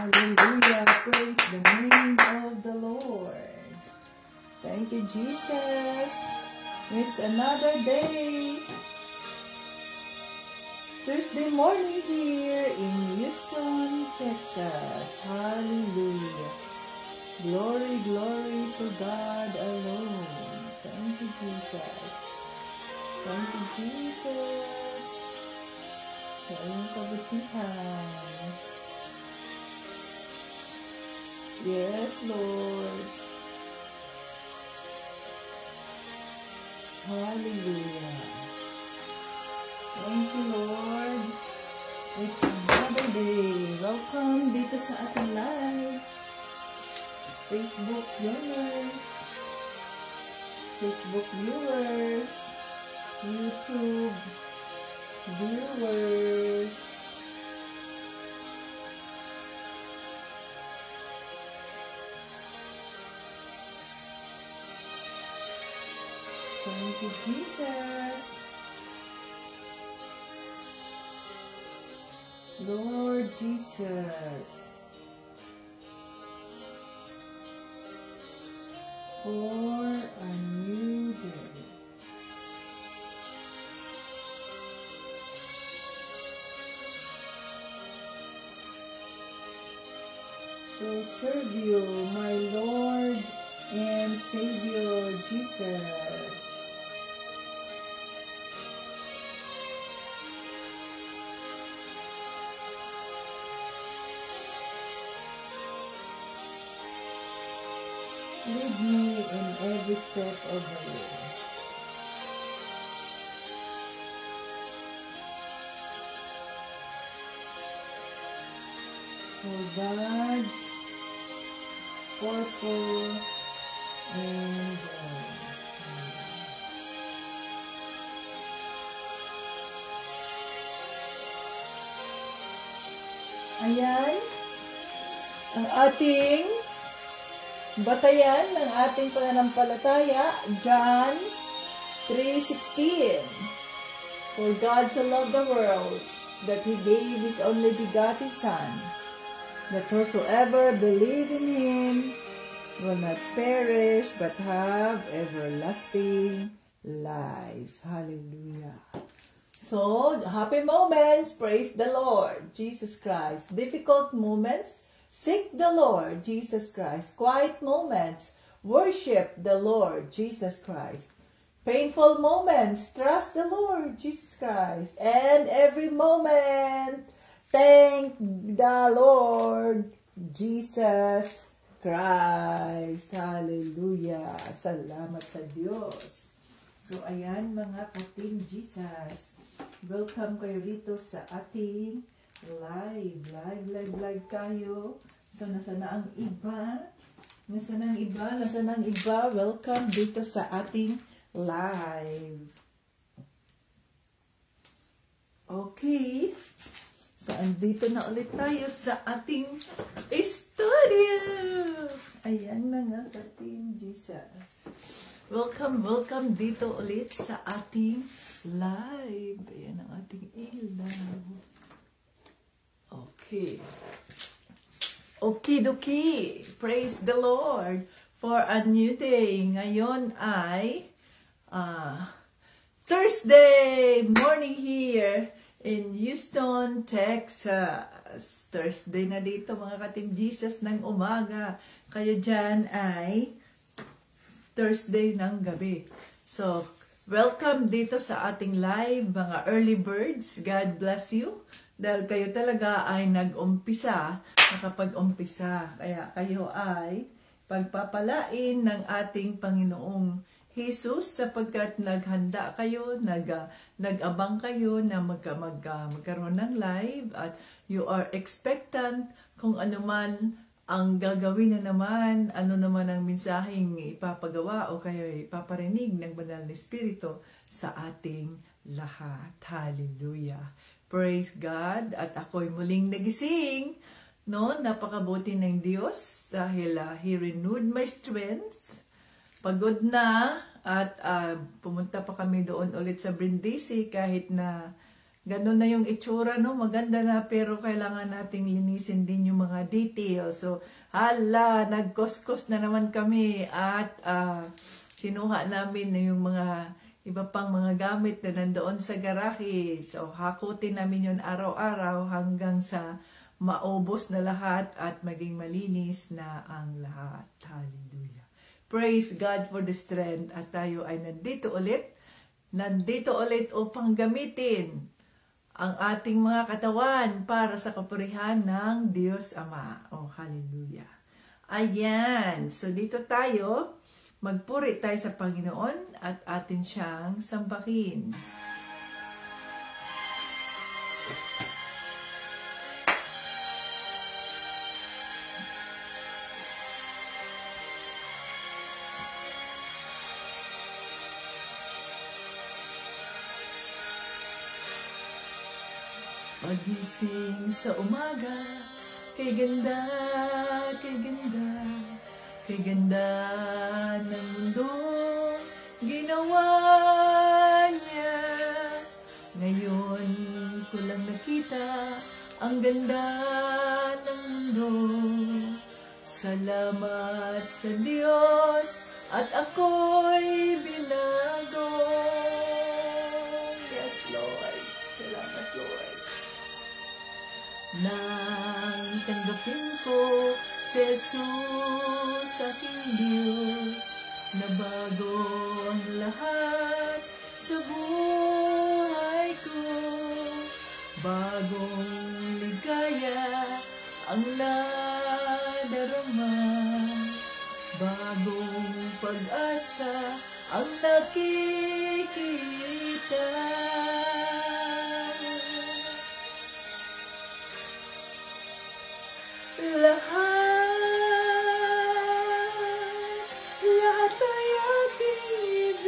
Hallelujah. Praise the name of the Lord. Thank you, Jesus. It's another day. Thursday morning here in Houston, Texas. Hallelujah. Glory, glory to God alone. Thank you, Jesus. Thank you, Jesus. Sa iyong kabutihan. Yes, Lord. Hallelujah. Thank you, Lord. It's another day. Welcome dito sa ating live. Facebook viewers, YouTube viewers. Thank you, Jesus. Lord Jesus. For a new day. To serve you, my Lord and Savior Jesus. Lead me in every step of the way. For God's purpose and ayan ang ating batayan ng ating pananampalataya, John 3:16. For God so loved the world that He gave His only begotten Son, that whosoever believe in Him will not perish but have everlasting life. Hallelujah. So, happy moments, praise the Lord Jesus Christ. Difficult moments, seek the Lord Jesus Christ. Quiet moments, worship the Lord Jesus Christ. Painful moments, trust the Lord Jesus Christ. And every moment, thank the Lord Jesus Christ. Hallelujah. Salamat sa Diyos. So, ayan mga kating Jesus. Welcome kayo rito sa ating live tayo. So, nasa na ang iba? Welcome dito sa ating live. Okay. So, andito na ulit tayo sa ating studio. Ayan mga ka-Team Jesus. Welcome dito ulit sa ating live. Ayan ang ating ilaw. Okay. Okidoki. Praise the Lord for a new day. Ngayon ay Thursday morning here in Houston, Texas. Thursday na dito mga ka-Team Jesus ng umaga. Kaya dyan ay Thursday ng gabi. So, welcome dito sa ating live, mga early birds. God bless you. Dahil kayo talaga ay nag-umpisa, nakapag-umpisa. Kaya kayo ay pagpapalain ng ating Panginoong Jesus sapagkat naghanda kayo, nag-abang kayo na magkaroon ng live at you are expectant kung ano man ang gagawin na naman, ano naman ang mensaheng ipapagawa o kaya ipaparinig ng Banal na Espiritu sa ating lahat. Hallelujah. Praise God. At ako'y muling nagising. No? Napakabuti ng Diyos dahil He renewed my strength. Pagod na at pumunta pa kami doon ulit sa Brindisi kahit na ganun na yung itsura, no? Maganda na, pero kailangan nating linisin din yung mga details. So, hala, nagkoskos na naman kami at kinuha namin na yung mga iba pang mga gamit na nandoon sa garahe. So, hakutin namin yun araw-araw hanggang sa maubos na lahat at maging malinis na ang lahat. Hallelujah. Praise God for the strength. At tayo ay nandito ulit upang gamitin ang ating mga katawan para sa kapurihan ng Diyos Ama. Oh, hallelujah. Ayan. So, dito tayo, magpuri tayo sa Panginoon at atin siyang sambahin. Pagising sa umaga, kay ganda, kay ganda, kay ganda ng mundo, ginawa niya. Ngayon ko lang nakita ang ganda ng mundo. Salamat sa Diyos at ako'y binago. Yes, Lord. Salamat, Lord. Nang tanggapin ko si Jesus aking Diyos, na bago ang lahat sa buhay ko. Bagong ligaya ang nadarama, bagong pag-asa ang nakikita. Lahat ay aking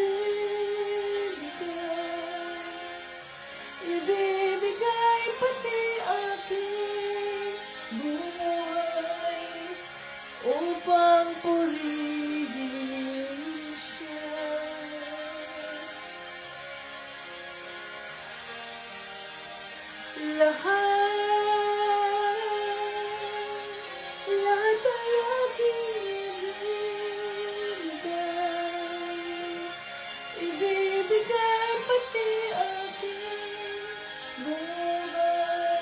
ibibigay pati aking buhay upang purihin siya. Lahat ay aking ibibigay pati aking buhay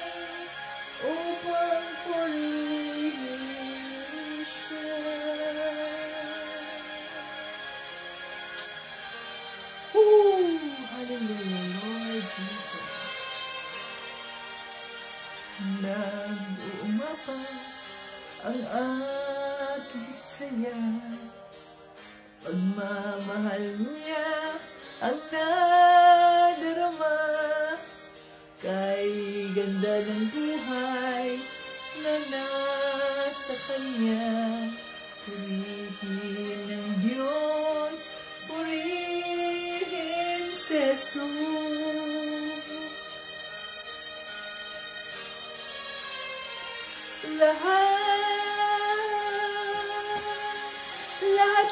upang purihin siya. Hallelujah, Lord Jesus. Nag-uumapa ang aking saya, pagmamahal niya ang nadarama, kay ganda ng buhay na nasa kanya. Purihin ng Diyos, purihin si Jesus. Lahat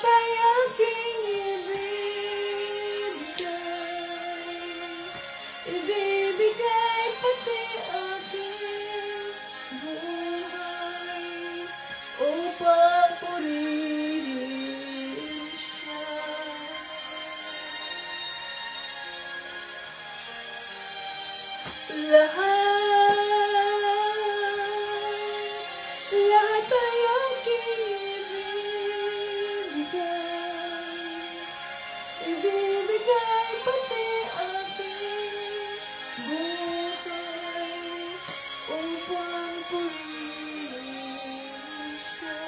ay aking ibibigay pati aking buhay upang purihin siya. Lahat ay aking ibibigay pati aking buhay upang purihin siya.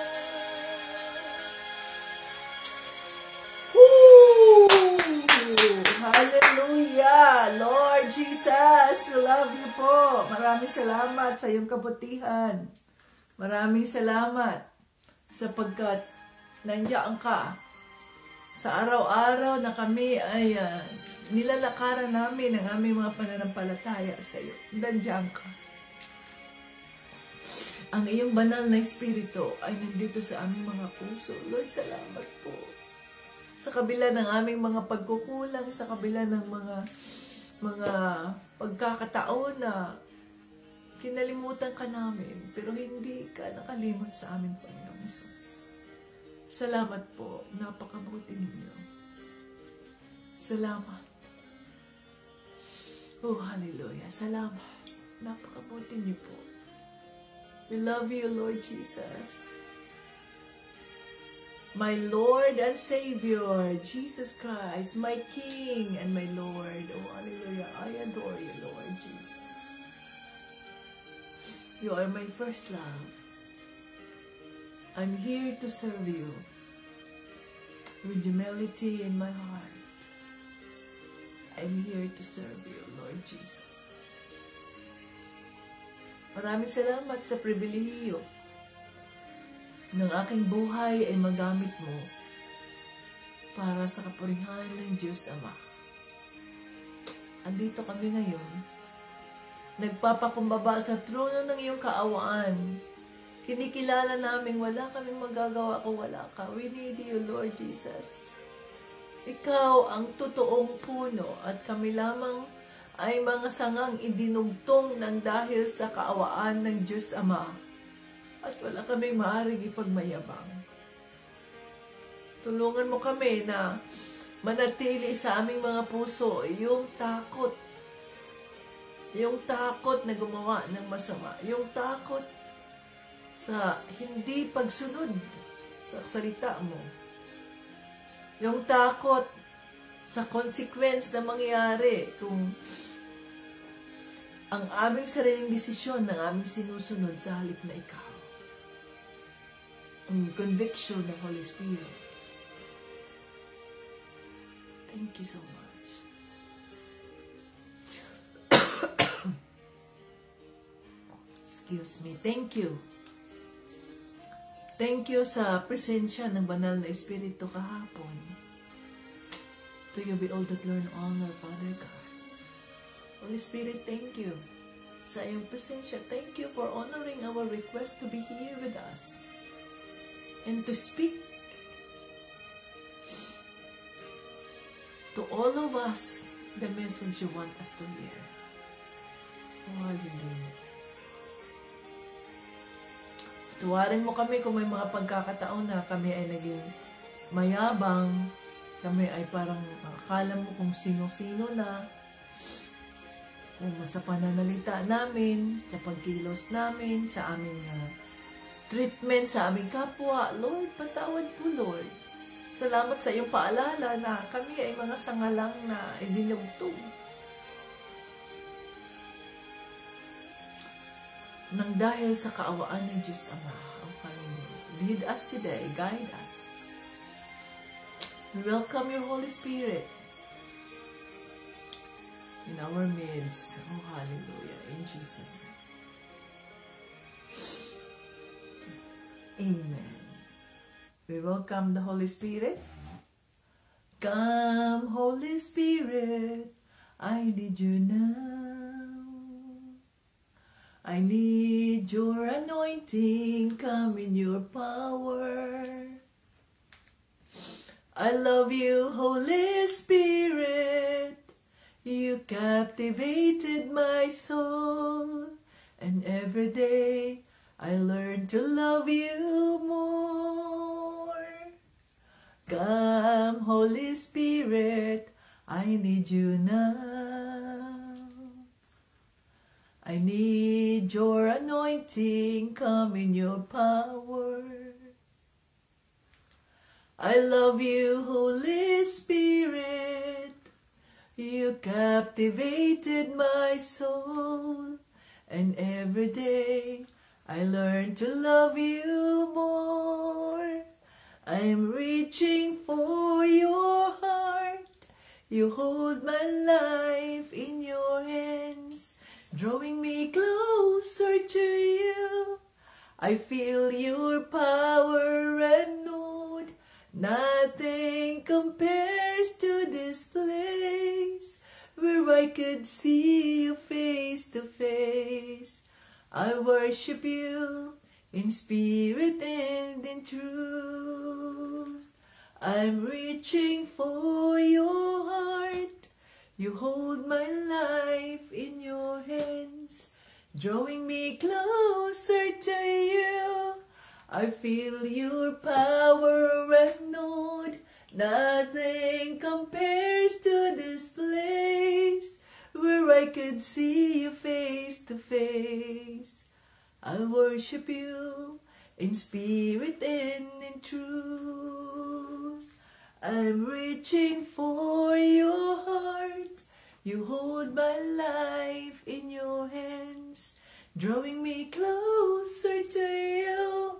Hallelujah! Lord Jesus, we love you po. Maraming salamat sa iyong kabutihan. Maraming salamat sapagkat nandiyan ka sa araw-araw na kami ay nilalakaran namin ang aming mga pananampalataya sa iyo. Nandiyan ka. Ang iyong banal na espiritu ay nandito sa aming mga puso. Lord, salamat po. Sa kabila ng aming mga pagkukulang, sa kabila ng mga mga pagkakataon na kinalimutan ka namin, pero hindi ka nakalimot sa amin, Panginoong Hesus. Salamat po, napakabuti ninyo. Salamat. Oh, hallelujah. Salamat. Napakabuti niyo po. We love you, Lord Jesus. My Lord and Savior, Jesus Christ, my King and my Lord. Oh, hallelujah. I adore you, Lord Jesus. You are my first love. I'm here to serve you with humility in my heart. I'm here to serve you, Lord Jesus. Maraming salamat sa pribilehiyo ng aking buhay ay magamit mo para sa kapurihan ng Diyos Ama. Andito kami ngayon, nagpapakumbaba sa trono ng iyong kaawaan. Kinikilala namin wala kaming magagawa kung wala ka. We need you, Lord Jesus. Ikaw ang totoong puno at kami lamang ay mga sangang idinugtong ng dahil sa kaawaan ng Diyos Ama. At wala kaming maaaring ipagmayabang. Tulungan mo kami na manatili sa aming mga puso yung takot. Yung takot na gumawa ng masama. Yung takot sa hindi pagsunod sa salita mo. Yung takot sa consequence na mangyayari kung ang aming sariling desisyon ng aming sinusunod sa halip na ikaw. Ang conviction ng Holy Spirit. Thank you so much. Excuse me. Thank you. Thank you sa presensya ng banal na Espiritu kahapon. To you be all that learn honor, Father God. Holy Spirit, thank you sa iyong presensya. Thank you for honoring our request to be here with us and to speak to all of us the message you want us to hear. Oh, hallelujah. Tuwarin mo kami kung may mga pagkakataon na kami ay naging mayabang, kami ay parang akala mo kung sino-sino na, kung sa pananalita namin, sa pagkilos namin, sa aming treatment, sa aming kapwa. Lord, patawad po, Lord. Salamat sa iyong paalala na kami ay mga sangalang na idinugtong nang dahil sa kaawaan ng Diyos Ama. Oh, hallelujah. Lead us today. Guide us. We welcome your Holy Spirit in our midst. Oh, hallelujah. In Jesus' name. Amen. We welcome the Holy Spirit. Come, Holy Spirit, I need you now. I need your anointing, come in your power. I love you, Holy Spirit. You captivated my soul, and every day I learn to love you more. Come, Holy Spirit, I need you now. I need your anointing, come in your power. I love you, Holy Spirit. You captivated my soul, and every day I learn to love you more. I'm reaching for your heart. You hold my life in your hands, drawing me closer to you. I feel your power renewed. Nothing compares to this place where I could see you face to face. I worship you in spirit and in truth. I'm reaching for your heart. You hold my life in your hands, drawing me closer to you. I feel your power renewed. Nothing compares to this place where I could see you face to face. I worship you in spirit and in truth. I'm reaching for your heart. You hold my life in your hands, drawing me closer to you.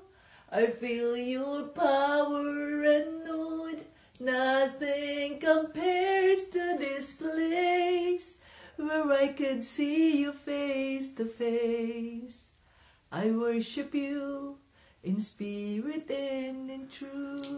I feel your power renewed. Nothing compares to this place where I could see you face to face. I worship you in spirit and in truth.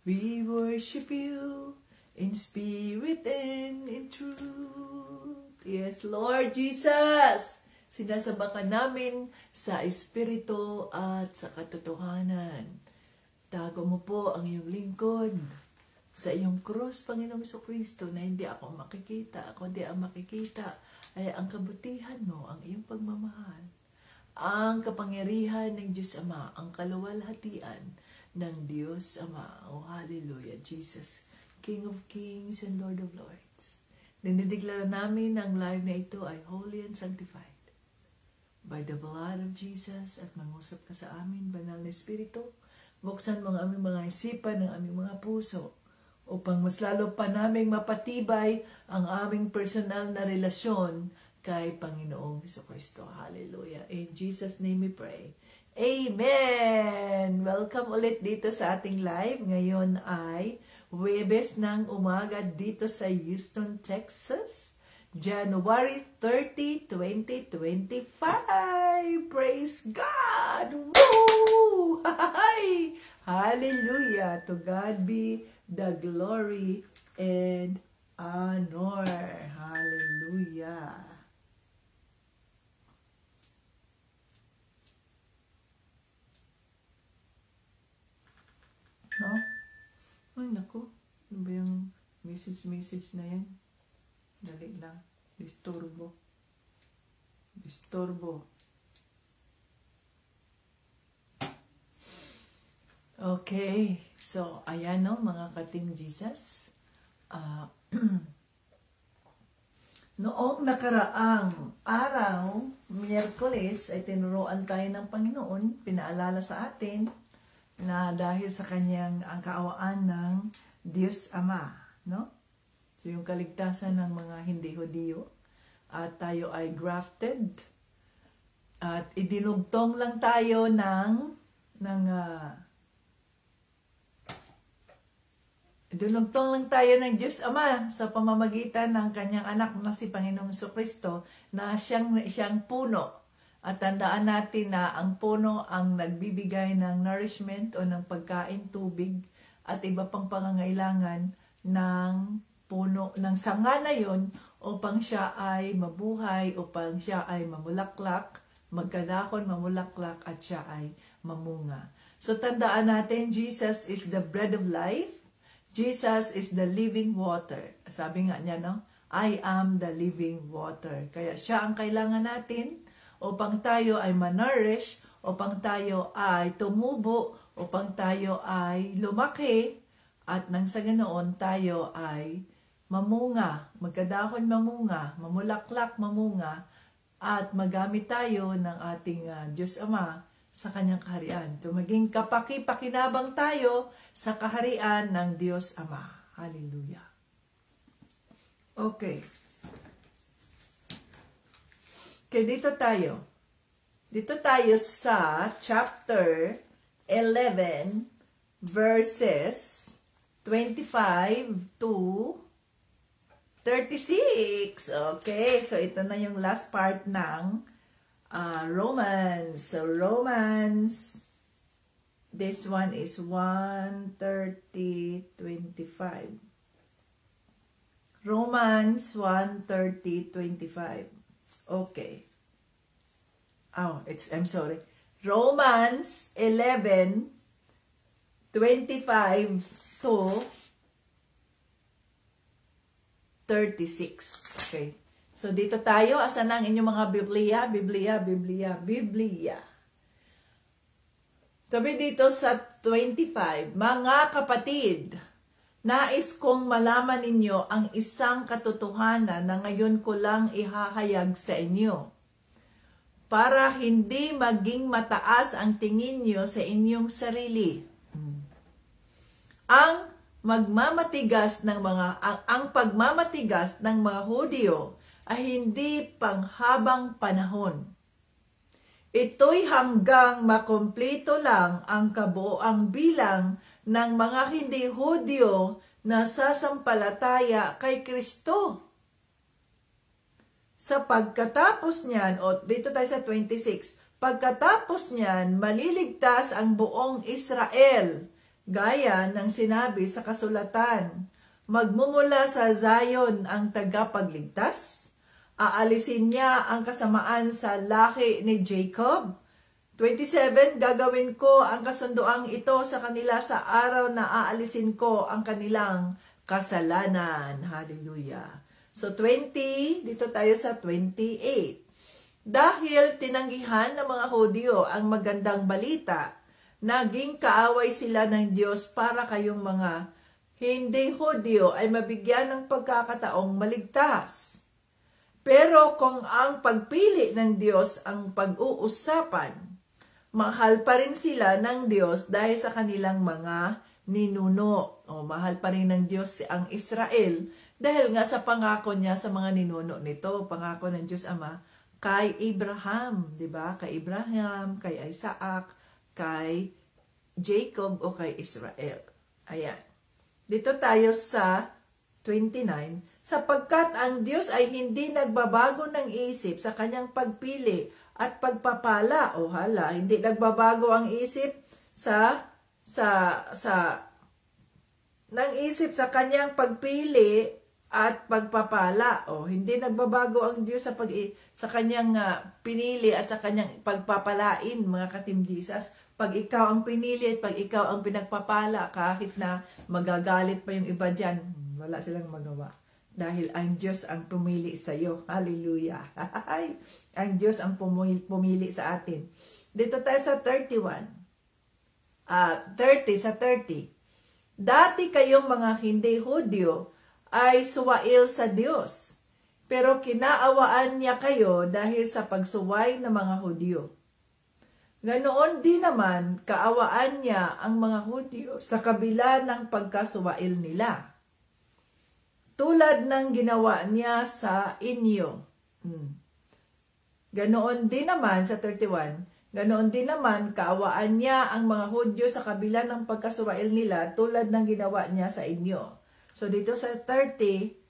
We worship you in spirit and in truth. Yes, Lord Jesus! Sinasamba ka namin sa espiritu at sa katotohanan. Tago mo po ang iyong lingkod sa iyong krus, Panginoong Jesucristo, na hindi ako makikita, kundi ang makikita ay ang kabutihan mo, ang iyong pagmamahal, ang kapangyarihan ng Diyos Ama, ang kaluwalhatian ng Diyos Ama. Oh, hallelujah, Jesus, King of Kings and Lord of Lords. Dinideklara namin ang live na ito ay holy and sanctified by the blood of Jesus, at mangusap ka sa amin, Banal na Espiritu. Buksan mo ang aming mga isipan, ng aming mga puso, upang mas lalo pa naming mapatibay ang aming personal na relasyon kay Panginoong Jesucristo. Hallelujah. In Jesus' name we pray. Amen! Welcome ulit dito sa ating live. Ngayon ay Huwebes ng umaga dito sa Houston, Texas. January 30, 2025. Praise God! Woo! Hallelujah! To God be the glory and honor. Hallelujah! No? Ay, naku. Ano ba yung message na yan? Dali lang. Disturbo. Okay. So, ayan no, mga ka-Team Jesus. Noong nakaraang araw, Miyerkules, ay tinuruan tayo ng Panginoon, pinaalala sa atin, na dahil sa kanyang ang kaawaan ng Diyos Ama, no? So, yung kaligtasan ng mga hindi Hudiyo, at tayo ay grafted, at idinugtong lang tayo ng Diyos Ama sa pamamagitan ng kanyang anak na si Panginoong Jesucristo, na siyang puno. At tandaan natin na ang puno ang nagbibigay ng nourishment o ng pagkain, tubig, at iba pang pangangailangan ng puno, ng sanga na yun, upang siya ay mabuhay, upang siya ay mamulaklak, magkadahon, mamulaklak, at siya ay mamunga. So tandaan natin, Jesus is the bread of life. Jesus is the living water. Sabi nga niya, no? I am the living water. Kaya siya ang kailangan natin upang tayo ay ma-nourish, upang tayo ay tumubo, upang tayo ay lumaki, at nang sa ganoon tayo ay mamunga, magkadahon mamunga, mamulaklak mamunga, at magamit tayo ng ating Diyos Ama sa kanyang kaharian. So maging kapaki-pakinabang tayo sa kaharian ng Diyos Ama. Hallelujah. Okay. Okay, dito tayo. Dito tayo sa chapter 11, verses 25 to 36. Okay, so ito na yung last part ng Romans. So Romans, this one is 1:30:25. Romans 1:30:25. Okay. Oh, I'm sorry. Romans 11:25 to 36. Okay. So, dito tayo. Asan ang inyong mga Biblia? Sabi dito sa 25, mga kapatid, nais kong malaman ninyo ang isang katotohanan na ngayon ko lang ihahayag sa inyo, para hindi maging mataas ang tingin nyo sa inyong sarili. Ang pagmamatigas ng mga Hudyo ay hindi panghabang panahon. Ito'y hanggang makumpleto lang ang kabuoang bilang ng mga hindi Hudyo na sasampalataya kay Kristo. Sa pagkatapos niyan, o dito tayo sa 26, pagkatapos niyan, maliligtas ang buong Israel, gaya ng sinabi sa kasulatan, magmumula sa Zion ang tagapagligtas, aalisin niya ang kasamaan sa lahi ni Jacob. 27, gagawin ko ang kasunduang ito sa kanila sa araw na aalisin ko ang kanilang kasalanan. Hallelujah. So 20, dito tayo sa 28. Dahil tinanggihan ng mga Hudyo ang magandang balita, naging kaaway sila ng Diyos para kayong mga hindi Hudyo ay mabigyan ng pagkakataong maligtas. Pero kung ang pagpili ng Diyos ang pag-uusapan, mahal pa rin sila ng Diyos dahil sa kanilang mga ninuno. O mahal pa rin ng Diyos ang Israel dahil nga sa pangako niya sa mga ninuno nito. Pangako ng Diyos Ama kay Abraham, di ba? Kay Abraham, kay Isaac, kay Jacob o kay Israel. Ayan. Dito tayo sa 29. Sapagkat ang Diyos ay hindi nagbabago ng isip sa kanyang pagpili at pagpapala. O hala, hindi nagbabago ang isip ng isip sa kanyang pagpili at pagpapala. O hindi nagbabago ang Diyos sa kanyang pinili at sa kanyang pagpapalain, mga ka-Team Jesus. Pag ikaw ang pinili at pag ikaw ang pinagpapala, kahit na magagalit pa yung iba dyan, wala silang magawa. Dahil ang Diyos ang pumili sa iyo. Hallelujah. Ang Diyos ang pumili sa atin. Dito tayo sa 31. 30. Dati kayong mga hindi Hudyo ay suwail sa Diyos, pero kinaawaan niya kayo dahil sa pagsuway ng mga Hudyo. Ganoon din naman, kaawaan niya ang mga Hudyo sa kabila ng pagkasuwail nila, tulad ng ginawa niya sa inyo. Ganoon din naman sa 31, ganoon din naman kaawaan niya ang mga Hudyo sa kabila ng pagkasuwail nila tulad ng ginawa niya sa inyo. So dito sa 30,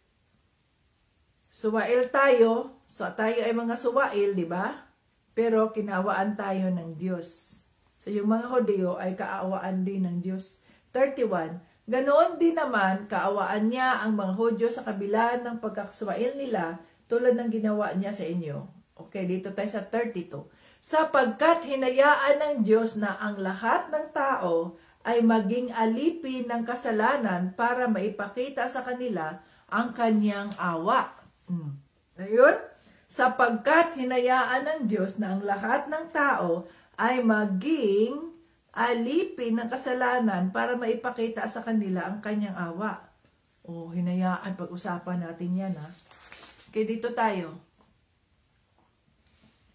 suwail tayo. So tayo ay mga suwail, di ba? Pero kinaawaan tayo ng Diyos. So yung mga Hudyo ay kaawaan din ng Diyos. 31, ganoon din naman, kaawaan niya ang mga Hudyo sa kabila ng pagkakasuwail nila tulad ng ginawa niya sa inyo. Okay, dito tayo sa 32. Sapagkat hinayaan ng Diyos na ang lahat ng tao ay maging alipin ng kasalanan para maipakita sa kanila ang kanyang awa. Ayun? Sapagkat hinayaan ng Diyos na ang lahat ng tao ay maging alipin ng kasalanan para maipakita sa kanila ang kanyang awa. O, hinayaan, pag-usapan natin yan, ha? Okay, dito tayo.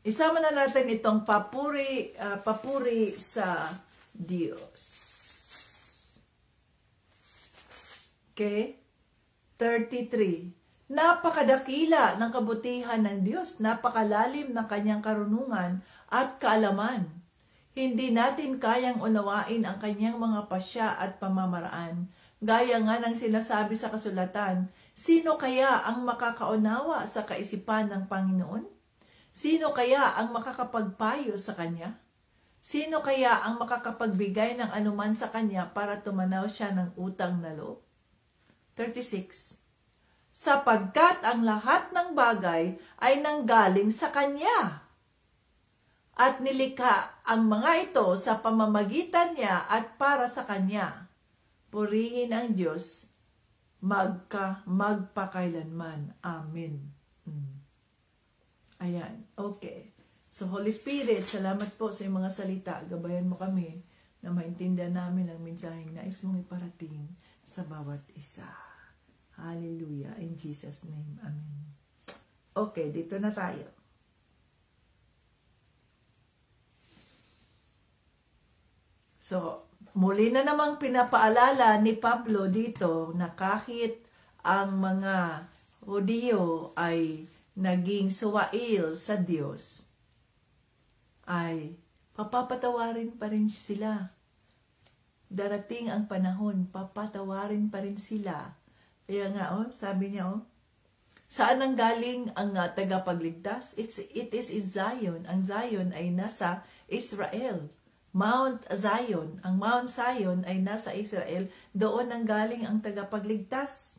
Isama na natin itong papuri sa Diyos. Okay? 33. Napakadakila ng kabutihan ng Diyos, napakalalim ng kanyang karunungan at kaalaman. Hindi natin kayang unawain ang kanyang mga pasya at pamamaraan. Gaya nga ng sinasabi sa kasulatan, sino kaya ang makakaunawa sa kaisipan ng Panginoon? Sino kaya ang makakapagpayo sa kanya? Sino kaya ang makakapagbigay ng anuman sa kanya para tumanaw siya ng utang na loob? 36. Sapagkat ang lahat ng bagay ay nanggaling sa kanya, at nilikha ang mga ito sa pamamagitan niya at para sa kanya. Purihin ang Diyos magpakailanman. Amen. Ayan. Okay. So, Holy Spirit, salamat po sa iyong mga salita. Gabayan mo kami na maintindihan namin ang mensaheng nais mong iparating sa bawat isa. Hallelujah. In Jesus' name. Amen. Okay, dito na tayo. So, muli na namang pinapaalala ni Pablo dito na kahit ang mga Hudyo ay naging suwail sa Diyos, ay papapatawarin pa rin sila. Darating ang panahon, papatawarin pa rin sila. Kaya nga, sabi niya, saan ang galing ang tagapagligtas? It is in Zion. Ang Zion ay nasa Israel. Mount Zion. Ang Mount Zion ay nasa Israel. Doon ang galing ang tagapagligtas.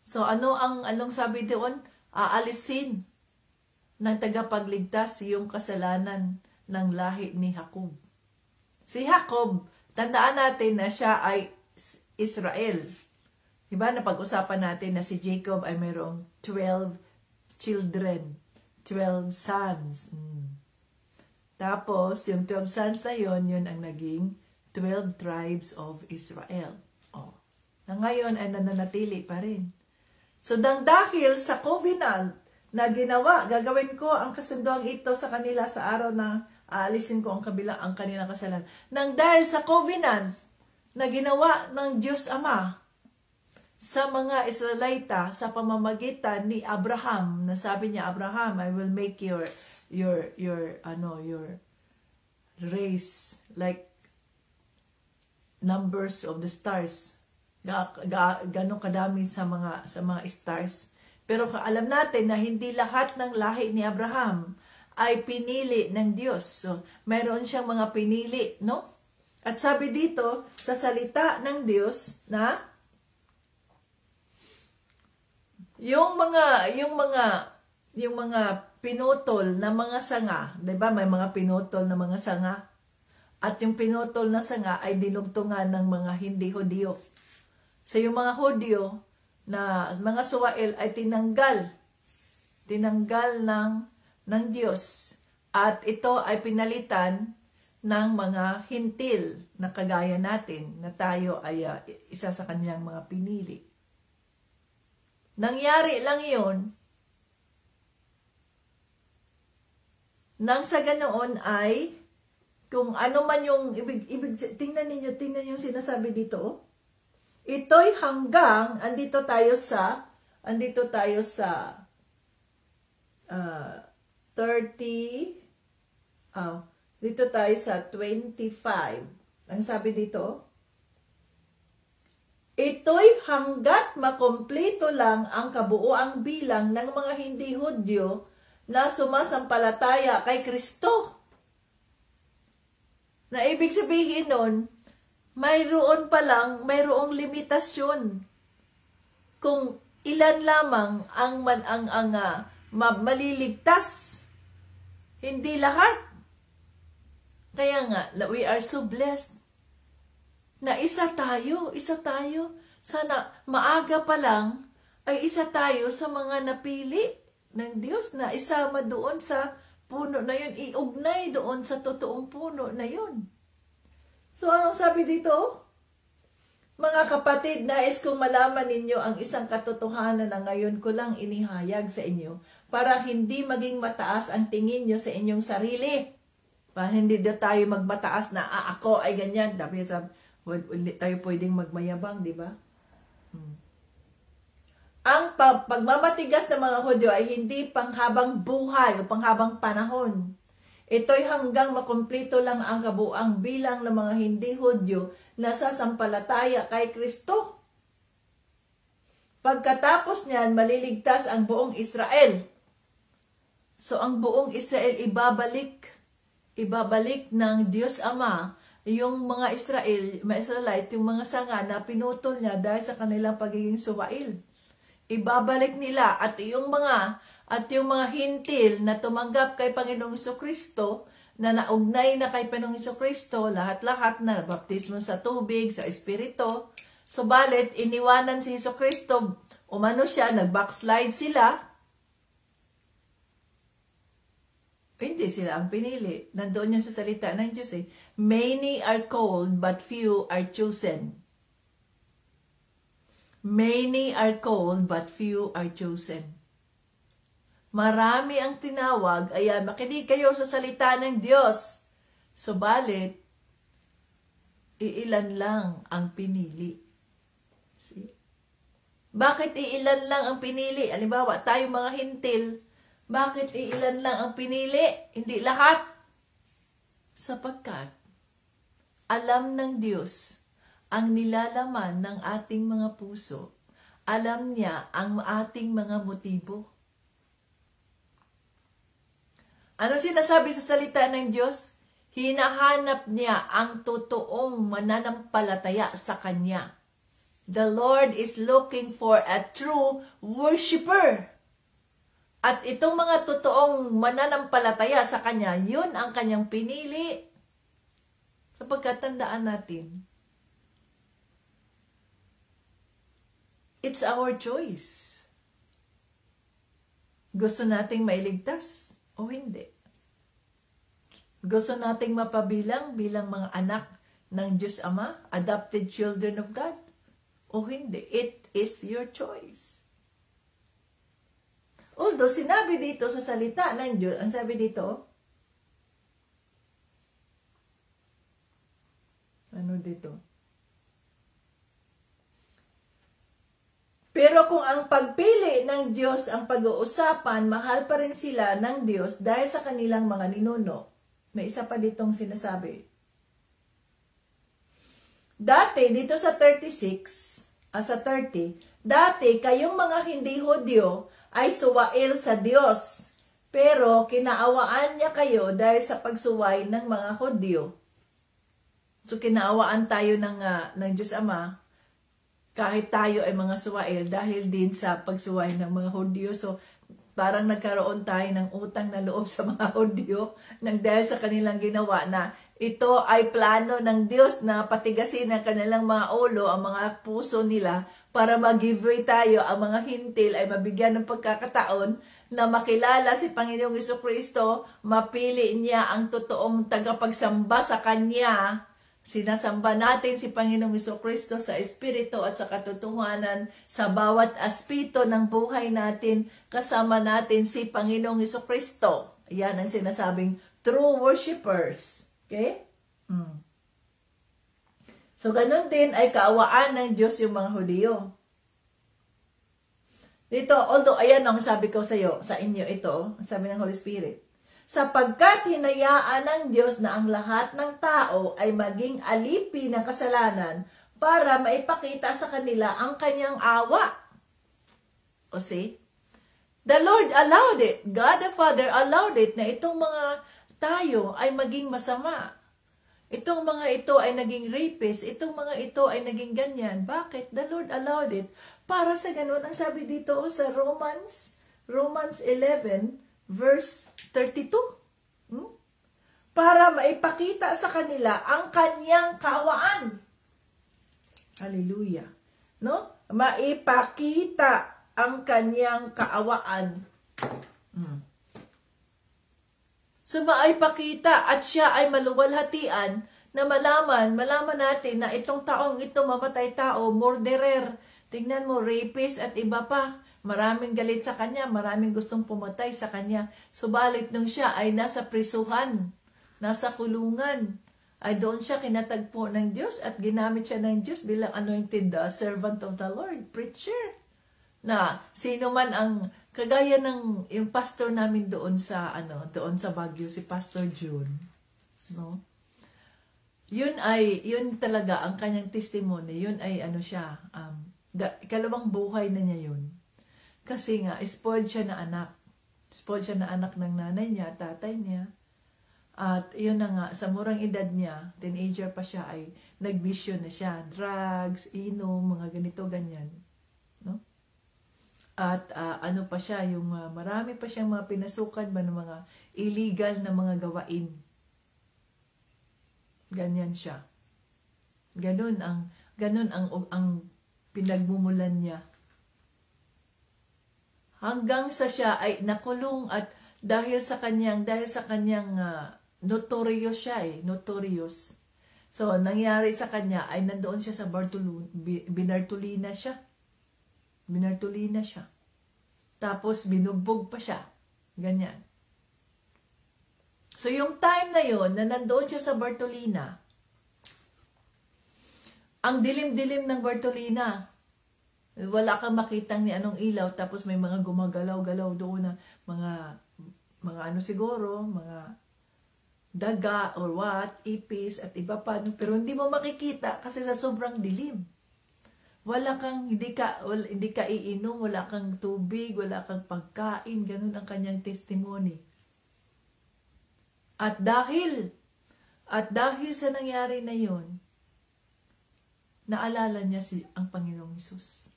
So, anong sabi doon? Aalisin ng tagapagligtas yung kasalanan ng lahi ni Jacob. Si Jacob, tandaan natin na siya ay Israel. Diba, napag-usapan natin na si Jacob ay mayroong 12 children, 12 sons. Tapos, yung 12 sons na yun ang naging 12 tribes of Israel. Na ngayon ay nananatili pa rin. So, dahil sa covenant na ginawa, gagawin ko ang kasunduang ito sa kanila sa araw na aalisin ko ang kanilang kasalanan. Nang dahil sa covenant na ginawa ng Diyos Ama sa mga Israelita sa pamamagitan ni Abraham, na sabi niya, Abraham, I will make your race like numbers of the stars. Gaano kadami sa mga stars. Pero alam natin na hindi lahat ng lahi ni Abraham ay pinili ng Diyos. So, mayroon siyang mga pinili, no? At sabi dito sa salita ng Diyos na yung mga pinutol na mga sanga, 'di ba? May mga pinutol na mga sanga. At yung pinutol na sanga ay dinugtungan ng mga hindi Hudyo. So yung mga Hudyo na mga suwail ay tinanggal ng Diyos. At ito ay pinalitan ng mga hintil na kagaya natin na tayo ay isa sa kanyang mga pinili. Nangyari lang yun nang sa ganoon ay kung ano man yung tingnan niyo yung sinasabi dito. Ito'y hanggang andito tayo sa 30 dito tayo sa 25. Ang sabi dito, ito'y hanggat makumpleto lang ang kabuuang bilang ng mga hindi Hudyo na sumasampalataya kay Kristo. Na ibig sabihin nun, mayroong limitasyon kung ilan lamang ang maliligtas. Hindi lahat. Kaya nga, we are so blessed na isa tayo. Sana maaga pa lang ay isa tayo sa mga napili ng Diyos na isama doon sa puno na yun, iugnay doon sa totoong puno na yun. So, anong sabi dito? Mga kapatid, nais kong malaman ninyo ang isang katotohanan na ngayon ko lang inihayag sa inyo para hindi maging mataas ang tingin nyo sa inyong sarili. Para hindi tayo magmataas na ako ay ganyan. Dahil hindi tayo pwedeng magmayabang, di ba? Ang pagmamatigas ng mga Hudyo ay hindi panghabang buhay o panghabang panahon. Ito'y hanggang makumpleto lang ang kabuang bilang ng mga hindi Hudyo na sasampalataya kay Kristo. Pagkatapos niyan, maliligtas ang buong Israel. So, ang buong Israel ibabalik ng Diyos Ama yung mga Israelite, yung mga sanga na pinutol niya dahil sa kanilang pagiging suwail. Ibabalik nila at yung mga hintil na tumanggap kay Panginoong Jesucristo, na naugnay na kay Panginoong Jesucristo, lahat-lahat na baptismo sa tubig, sa Espiritu, Subalit, iniwanan si Jesucristo, umano siya, nag-backslide sila. Hindi sila ang pinili. Nandoon yan sa salita ng Diyos eh. Many are called, but few are chosen. Many are called, but few are chosen. Marami ang tinawag, ayan, makinig kayo sa salita ng Diyos. Subalit, iilan lang ang pinili. See? Bakit iilan lang ang pinili? Halimbawa, tayo mga hintil, bakit iilan lang ang pinili? Hindi lahat. Sapagkat, alam ng Diyos ang nilalaman ng ating mga puso. Alam niya ang ating mga motibo. Ano sinasabi sa salita ng Diyos? Hinahanap niya ang totoong mananampalataya sa Kanya. The Lord is looking for a true worshiper. At itong mga totoong mananampalataya sa Kanya, yun ang Kanyang pinili. Sapagkat tandaan natin, it's our choice. Gusto nating mailigtas o hindi? Gusto nating mapabilang bilang mga anak ng Diyos Ama, adopted children of God, o hindi? It is your choice. Although, sinabi dito sa salita ng Diyos, ang sabi dito, ano dito? Pero kung ang pagpili ng Diyos ang pag-uusapan, mahal pa rin sila ng Diyos dahil sa kanilang mga ninuno. May isa pa ditong sinasabi. Dati, dito sa 30, dati kayong mga hindi Hudyo ay suwail sa Diyos, pero kinaawaan niya kayo dahil sa pagsuway ng mga Hudyo. So, kinaawaan tayo ng Diyos Ama, kahit tayo ay mga suwail dahil din sa pagsuway ng mga Hudyo. So, parang nagkaroon tayo ng utang na loob sa mga Hudyo nang dahil sa kanilang ginawa na ito ay plano ng Diyos na patigasin ang kanilang mga ulo, ang mga puso nila para mag-giveaway tayo, ang mga hintil ay mabigyan ng pagkakataon na makilala si Panginoong Jesucristo, mapili niya ang totoong tagapagsamba sa Kanya. Sinasamba natin si Panginoong Jesucristo sa Espiritu at sa katotohanan sa bawat aspeto ng buhay natin. Kasama natin si Panginoong Jesucristo. Yan ang sinasabing true worshipers. Okay? So, ganun din ay kaawaan ng Diyos yung mga Hudyo. Dito, although, ayan ang sabi ko sa inyo ito, sabi ng Holy Spirit, sapagkat hinayaan ng Diyos na ang lahat ng tao ay maging alipi ng kasalanan para maipakita sa kanila ang Kanyang awa. O see? The Lord allowed it. God the Father allowed it na itong mga tayo ay maging masama. Itong mga ito ay naging rapist. Itong mga ito ay naging ganyan. Bakit? The Lord allowed it. Para sa ganun, ang sabi dito sa Romans 11, verse 32. Para maipakita sa kanila ang Kanyang kaawaan. Hallelujah. No? Maipakita ang Kanyang kaawaan. So, maipakita at siya ay maluwalhatian na malaman natin na itong taong ito, mamatay tao, murderer, tingnan mo, rapist at iba pa. Maraming galit sa kanya, maraming gustong pumatay sa kanya. Subalit nung siya ay nasa prisuhan, nasa kulungan, ay doon siya kinatagpo ng Diyos at ginamit siya ng Diyos bilang anointed servant of the Lord, preacher. Na sino man ang kagaya ng yung pastor namin doon sa Baguio, si Pastor June, no? Yun talaga ang kanyang testimony. Yun ay ikalawang buhay na niya yun. Kasi nga, spoiled siya na anak. Spoiled siya na anak ng nanay niya, tatay niya. At yun na nga, sa murang edad niya, teenager pa siya, ay nagbisyo na siya. Drugs, inom, mga ganito, ganyan. No? At pa siya, yung marami pa siyang mga pinasukan ba ng mga illegal na mga gawain. Ganyan siya. Ganun Ganun ang pinagmumulan niya. Hanggang sa siya ay nakulong at dahil sa kanyang notorious siya notorious. So, nangyari sa kanya ay nandoon siya sa Binartolina siya. Binartolina siya. Tapos, binugbog pa siya. Ganyan. So, yung time na yon na nandoon siya sa Bartolina, ang dilim-dilim ng Bartolina, wala kang makitang ni anong ilaw, tapos may mga gumagalaw-galaw doon na mga ano siguro, mga daga or what, ipis at iba pa, pero hindi mo makikita kasi sa sobrang dilim. Hindi ka iinom, wala kang tubig, wala kang pagkain, ganun ang kanyang testimony. At dahil sa nangyari na yon, naalala niya ang Panginoong Hesus.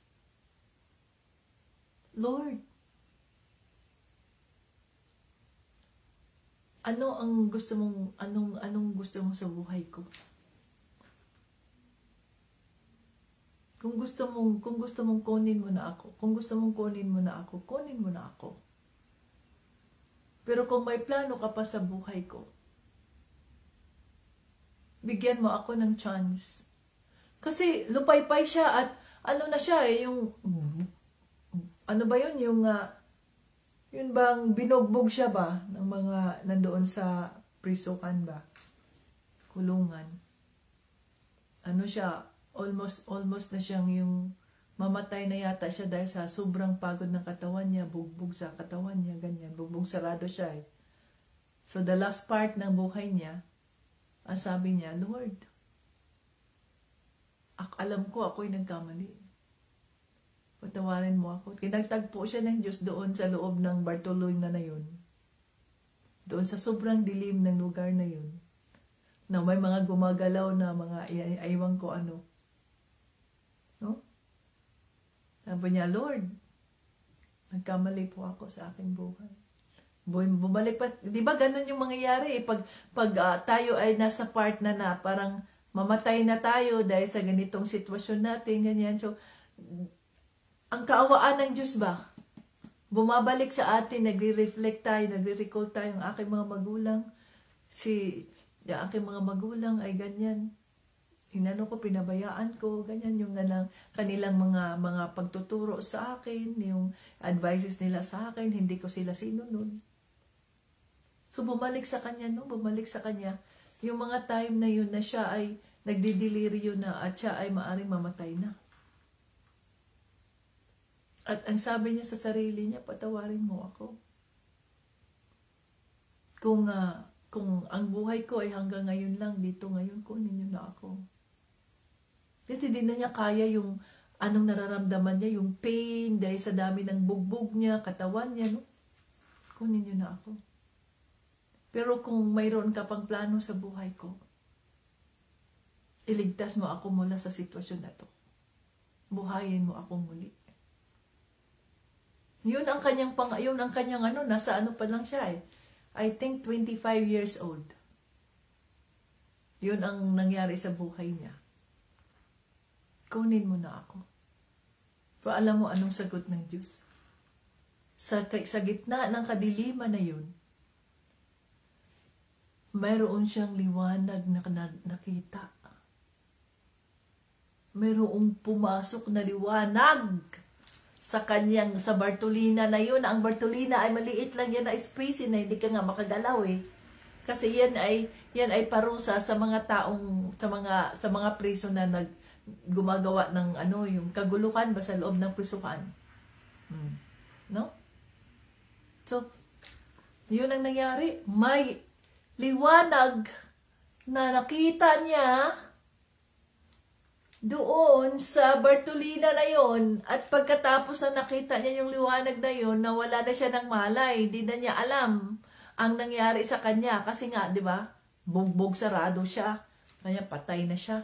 Lord, anong gusto mong sa buhay ko? Kung gusto mong kunin mo na ako, kunin mo na ako. Pero kung may plano ka pa sa buhay ko, bigyan mo ako ng chance. Kasi lupaypay siya at ano na siya yung ano ba yun? Yun bang binugbog siya ba ng mga nandoon sa prisukan ba? Kulungan. Ano siya? Almost na siyang yung mamatay na yata siya dahil sa sobrang pagod ng katawan niya, bugbog sa katawan niya, ganyan. Bugbog sarado siya So the last part ng buhay niya, sabi niya, Lord, alam ko ako'y nagkamali. Patawarin mo ako. Kinagtagpo siya ng Diyos doon sa loob ng Bartolina na yun. Doon sa sobrang dilim ng lugar na yun. Na may mga gumagalaw na mga aywan ko ano. No? Sabi niya, Lord, nagkamali po ako sa aking buhay. Bumalik pa. Di ba ganun yung mangyayari? Pag tayo ay nasa part na parang mamatay na tayo dahil sa ganitong sitwasyon natin, ganyan. So, ang kaawaan ng Diyos ba? Bumabalik sa atin, nagre-reflect tayo, nagre-recall tayo, ang aking mga magulang, ang aking mga magulang ay ganyan. Hinano ko, pinabayaan ko, ganyan yung kanilang mga pagtuturo sa akin, yung advices nila sa akin, hindi ko sila sinunod. So, bumalik sa kanya, yung mga time na yun na siya ay nagdidelirio na at siya ay maaring mamatay na. At ang sabi niya sa sarili niya, patawarin mo ako. Kung ang buhay ko ay hanggang ngayon lang, dito ngayon, kunin niyo na ako. Kasi hindi na niya kaya yung anong nararamdaman niya, yung pain, dahil sa dami ng bugbog niya, katawan niya, no? Kunin niyo na ako. Pero kung mayroon ka pang plano sa buhay ko, iligtas mo ako mula sa sitwasyon na to. Buhayin mo ako muli. Yun ang kanyang nasa ano pa lang siya I think 25 years old. Yun ang nangyari sa buhay niya. Kunin mo na ako. Pero alam mo anong sagot ng Diyos? Sa gitna ng kadiliman na yun, mayroon siyang liwanag na nakita. Mayroong pumasok na liwanag sa Bartolina na yun. Ang Bartolina ay maliit lang yan na space na hindi ka nga makagalaw Kasi yan ay parusa sa mga taong sa mga priso na gumagawa ng yung kaguluhan ba sa loob ng prisuhan. No? So, yun ang nangyari. May liwanag na nakita niya doon sa Bartolina na yon, at pagkatapos na nakita niya yung liwanag na yon, nawala na siya ng malay, hindi na niya alam ang nangyari sa kanya kasi nga, di ba? Bugbog sarado siya, kaya patay na siya.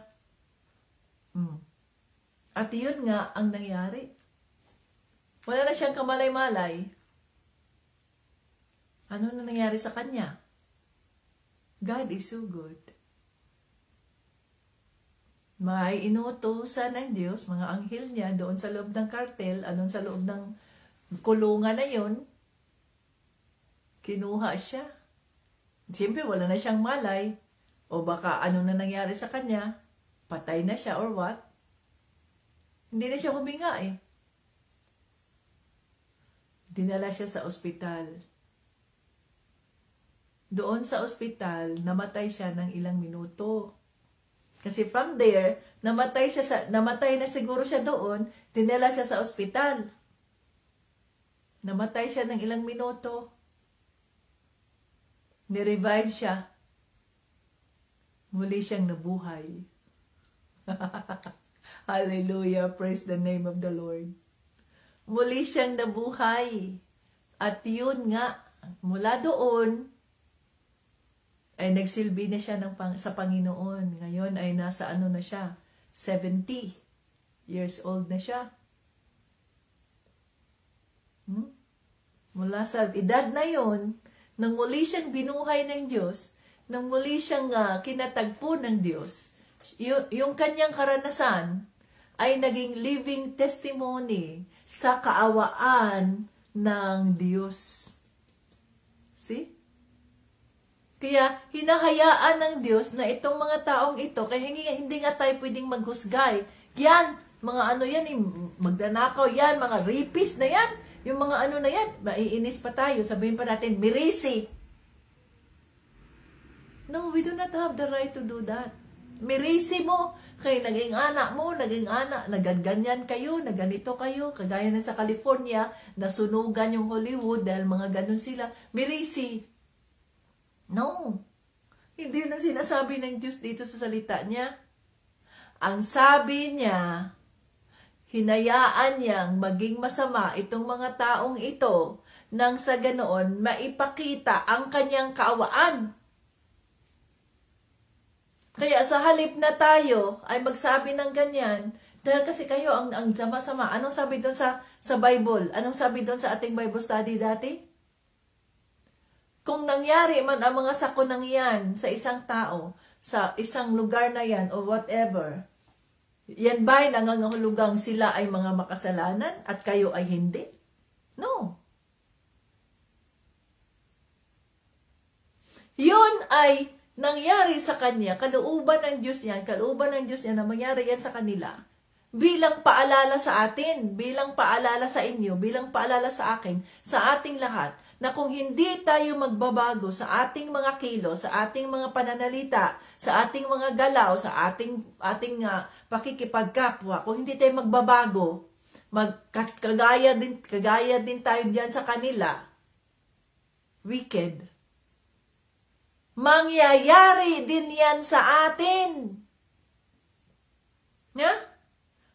At yun nga ang nangyari. Wala na siyang kamalay-malay. Ano na nangyari sa kanya? God is so good. May inutusan ng Diyos, mga anghel niya, doon sa loob ng kartel, anong sa loob ng kulungan na yun, kinuha siya. Siyempre, wala na siyang malay. O baka ano na nangyari sa kanya, patay na siya or what. Hindi na siya huminga eh. Dinala siya sa ospital. Doon sa ospital, namatay siya ng ilang minuto. Kasi from there, namatay na siguro siya doon, dinala siya sa ospital. Namatay siya ng ilang minuto. Nirevive siya. Muli siyang nabuhay. Hallelujah, praise the name of the Lord. Muli siyang nabuhay. At yun nga, mula doon, ay nagsilbi na siya sa Panginoon. Ngayon ay nasa ano na siya, 70 years old na siya. Mula sa edad na yon, nang muli siyang binuhay ng Diyos, nang muli siyang kinatagpo ng Diyos, yung kanyang karanasan ay naging living testimony sa kaawaan ng Diyos. See? Kaya hinahayaan ng Diyos na itong mga taong ito, kaya hindi nga tayo pwedeng maghusgay. Yan, mga ano yan, magdanakaw yan, mga rapist na yan, yung mga ano na yan, maiinis pa tayo, sabihin pa natin, mirisi. No, we do not have the right to do that. Mirisi mo, kaya naging anak mo, nagaganyan kayo, naganito kayo, kagaya na sa California, nasunugan yung Hollywood dahil mga ganun sila, mirisi. No. Hindi yun ang sinasabi ng Diyos dito sa salita niya. Ang sabi niya, hinayaan niyang maging masama itong mga taong ito nang sa ganoon maipakita ang kanyang kaawaan. Kaya sa halip na tayo ay magsabi ng ganyan, dahil kasi kayo ang sama-sama. Anong sabi doon sa Bible? Anong sabi doon sa ating Bible study dati? Kung nangyari man ang mga sakunang yan sa isang tao, sa isang lugar na yan, o whatever, yan ba'y nangangahulugang sila ay mga makasalanan at kayo ay hindi? No. Yun ay nangyari sa kanya, kalooban ng Diyos yan na mangyari yan sa kanila, bilang paalala sa atin, bilang paalala sa inyo, bilang paalala sa akin, sa ating lahat, na kung hindi tayo magbabago sa ating mga kilos, sa ating mga pananalita, sa ating mga galaw, sa ating pakikipagkapwa, kung hindi tayo magbabago, kagaya din tayo diyan sa kanila, wicked. Mangyayari din yan sa atin. Yeah?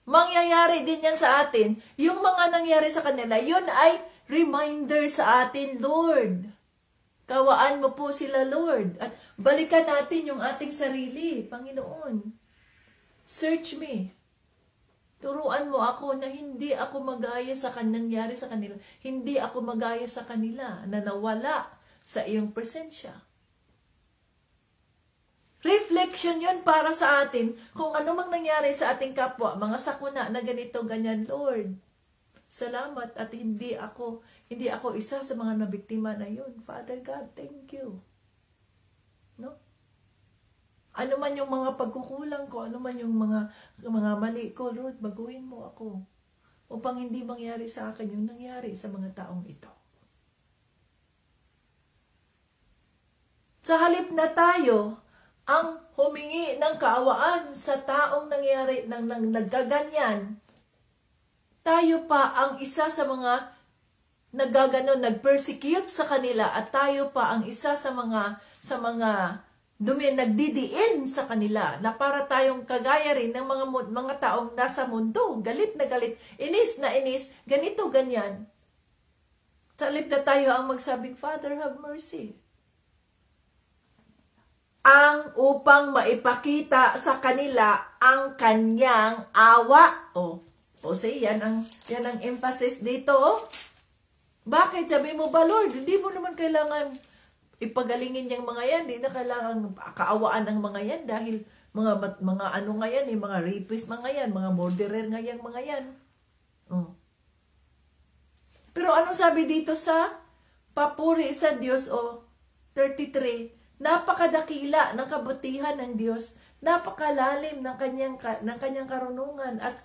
Mangyayari din yan sa atin. Yung mga nangyari sa kanila, yun ay reminder sa atin, Lord. Kawaan mo po sila, Lord. At balikan natin yung ating sarili, Panginoon. Search me. Turuan mo ako na hindi ako magaya sa nangyari sa kanila. Hindi ako magaya sa kanila na nawala sa iyong presensya. Reflection yun para sa atin kung ano mang nangyari sa ating kapwa, mga sakuna na ganito, ganyan, Lord. Salamat at hindi ako isa sa mga nabiktima na yun. Father God, thank you. No? Ano man yung mga pagkukulang ko, ano man yung mga mali ko, Lord, baguhin mo ako. Upang hindi mangyari sa akin yung nangyari sa mga taong ito. Sa halip na tayo ang humingi ng kaawaan sa taong nangyari, nagkaganyan, tayo pa ang isa sa mga nag-persecute sa kanila at tayo pa ang isa sa mga nagdidiin sa kanila na para tayong kagaya rin ng mga taong nasa mundo, galit na galit, inis na inis, ganito, ganyan. Sa halip na tayo ang magsabing, Father, have mercy. Upang maipakita sa kanila ang kanyang awa. Say, yan ang emphasis dito. Bakit? Sabi mo ba, Lord, hindi mo naman kailangan ipagalingin yung mga yan. Hindi na kailangan kaawaan ang mga yan dahil Mga ano nga yan, mga rapist mga yan, mga murderer nga yan, mga yan. Oh. Pero anong sabi dito sa papuri sa Diyos, 33, napakadakila ng kabutihan ng Diyos, napakalalim ng kanyang karunungan at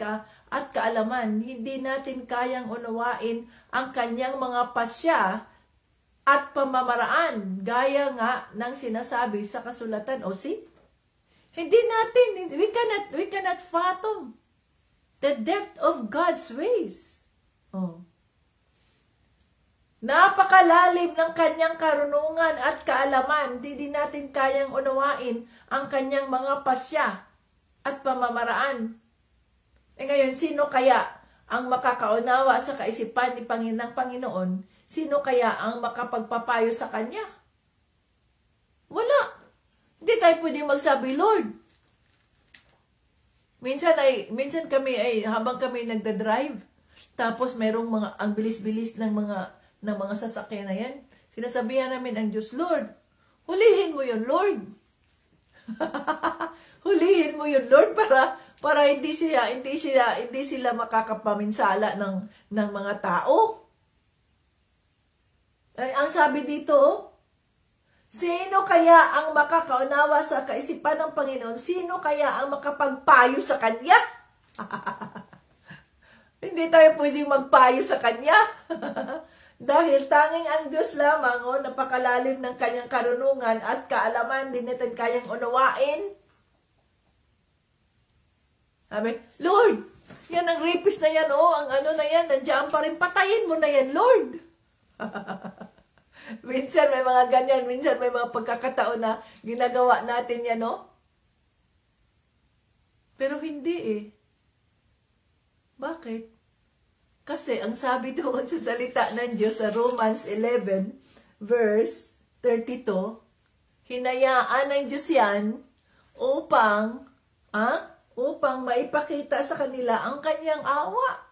kaalaman. Hindi natin kayang unawain ang kanyang mga pasya at pamamaraan, gaya nga ng sinasabi sa kasulatan. Hindi natin, we cannot fathom the depth of God's ways. Napakalalim ng kanyang karunungan at kaalaman. Hindi natin kayang unawain ang kanyang mga pasya at pamamaraan. Ngayon, sino kaya ang makakaunawa sa kaisipan ni Panginoon? Sino kaya ang makapagpapayo sa kanya? Wala. Hindi tayo pwedeng magsabi, Lord. Minsan kami habang kami nagda-drive, tapos merong ang bilis-bilis ng mga sasakyan na yan, sinasabihan namin ang Diyos, Lord, hulihin mo yun, Lord. Hulihin mo yun, Lord, para hindi sila makakapaminsala ng mga tao. Ang sabi dito, sino kaya ang makakaunawa sa kaisipan ng Panginoon? Sino kaya ang makapagpayo sa Kanya? Hindi tayo pwedeng magpayo sa Kanya. Dahil tanging ang Diyos lamang, napakalalim ng Kanyang karunungan at kaalaman, din natin kayang unawain. Sabi, Lord, yan ang rapist na yan, ang ano na yan, nandiyan pa rin, patayin mo na yan, Lord. Minsan may mga ganyan, minsan may mga pagkakataon na ginagawa natin yan, Pero hindi Bakit? Kasi ang sabi doon sa salita ng Diyos sa Romans 11, verse 32, hinayaan ng Diyos yan upang maipakita sa kanila ang kanyang awa.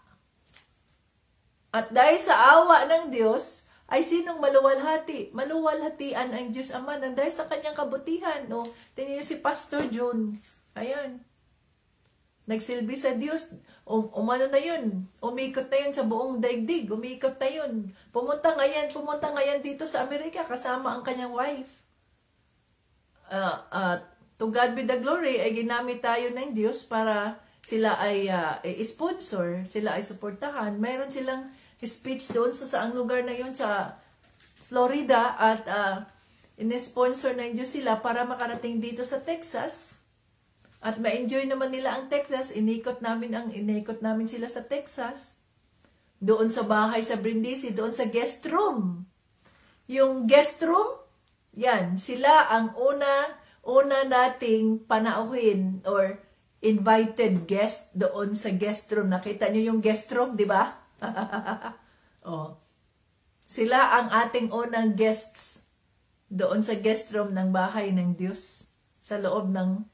At dahil sa awa ng Diyos, ay sinong maluwalhati? Maluwalhatian ang Diyos Ama nang dahil sa kanyang kabutihan. Tingnan niyo si Pastor John. Ayan. Nagsilbi sa Diyos. Umano na yun. Umikot na yun sa buong daigdig. Umikot na yun. Pumunta ngayon dito sa Amerika kasama ang kanyang wife. To God be the glory, ay ginamit tayo ng Diyos para sila ay sponsor, sila ay suportahan. Mayroon silang speech doon sa saang lugar na yun sa Florida at in-sponsor ng Diyos sila para makarating dito sa Texas at ma-enjoy naman nila ang Texas. Inikot namin sila sa Texas, doon sa bahay sa Brindisi, doon sa guest room. Yung guest room, yan, sila ang una nating panauhin or invited guest doon sa guest room. Nakita niyo yung guest room, di ba? Sila ang ating unang guests doon sa guest room ng bahay ng Diyos sa loob ng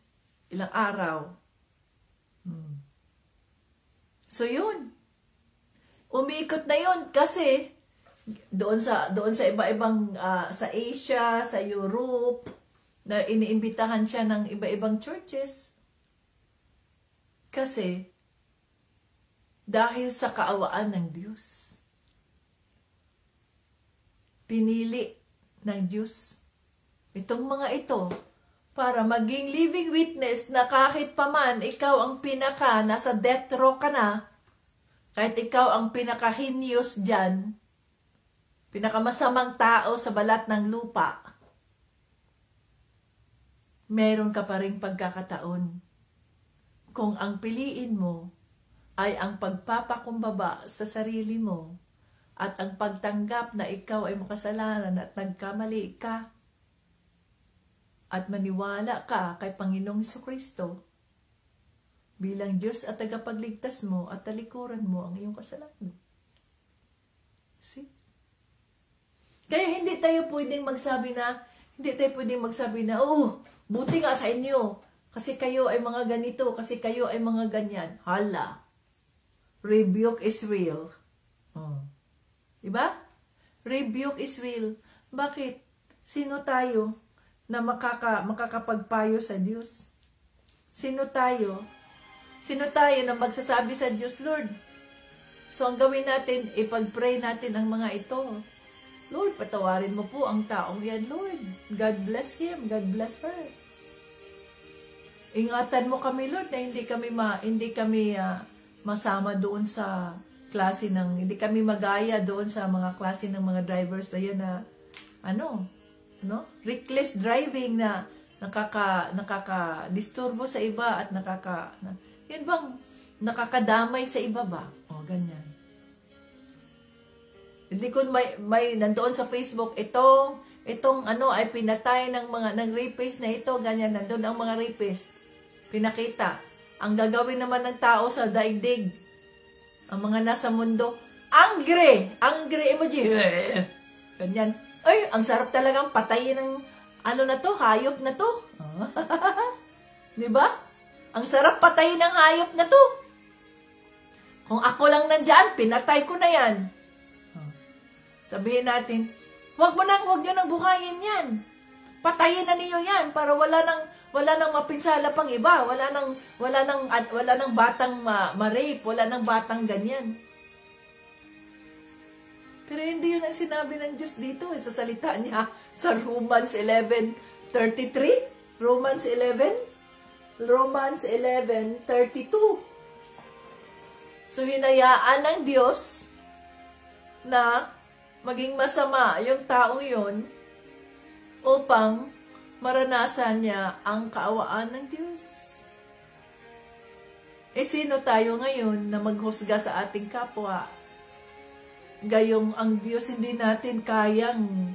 ilang araw. So yun, umikot na yun kasi doon sa iba-ibang sa Asia, sa Europe, na iniimbitahan siya ng iba-ibang churches. Kasi dahil sa kaawaan ng Diyos, pinili ng Diyos itong mga ito para maging living witness na kahit paman ikaw ang nasa death row ka na, kahit ikaw ang pinaka-heinous dyan, pinakamasamang tao sa balat ng lupa, meron ka pa ring pagkakataon kung ang piliin mo ay ang pagpapakumbaba sa sarili mo at ang pagtanggap na ikaw ay makasalanan at nagkamali ka at maniwala ka kay Panginoong Jesucristo bilang Diyos at tagapagligtas mo at talikuran mo ang iyong kasalanan. See? Kaya hindi tayo pwedeng magsabi na, buti nga sa inyo, kasi kayo ay mga ganito, kasi kayo ay mga ganyan. Hala. Rebuke is real. Diba? Rebuke is real. Bakit? Sino tayo na makakapagpayo sa Diyos? Sino tayo? Sino tayo na magsasabi sa Diyos, Lord? So, ang gawin natin, ipag-pray natin ang mga ito. Lord, patawarin mo po ang taong yan, Lord. God bless him. God bless her. Ingatan mo kami, Lord, na hindi kami masama doon sa klase hindi kami magaya doon sa mga klase ng mga drivers na yan na, reckless driving na nakaka-disturbo sa iba at yun bang nakakadamay sa iba ba? O, ganyan. Hindi ko may nandoon sa Facebook, itong ay pinatay ng rapist na ito, ganyan, nandoon ang mga rapist. Pinakita. Ang gagawin naman ng tao sa daigdig, ang mga nasa mundo, angry emoji. Ganyan. Ay, ang sarap talagang patayin ng hayop na to. Di ba? Ang sarap patayin ng hayop na to. Kung ako lang nandyan, pinatay ko na yan. Sabihin natin, wag nyo nang buhayin yan. Patayin na niyo yan para wala nang mapinsala pang iba, wala nang batang ma-rape, wala nang batang ganyan. Pero hindi yun ang sinabi ng Diyos dito sa salita niya sa Romans 11:33, Romans 11:32. So hinayaan ng Diyos na maging masama yung taong yun upang maranasan niya ang kaawaan ng Diyos. Sino tayo ngayon na maghusga sa ating kapwa? Gayong ang Diyos hindi natin kayang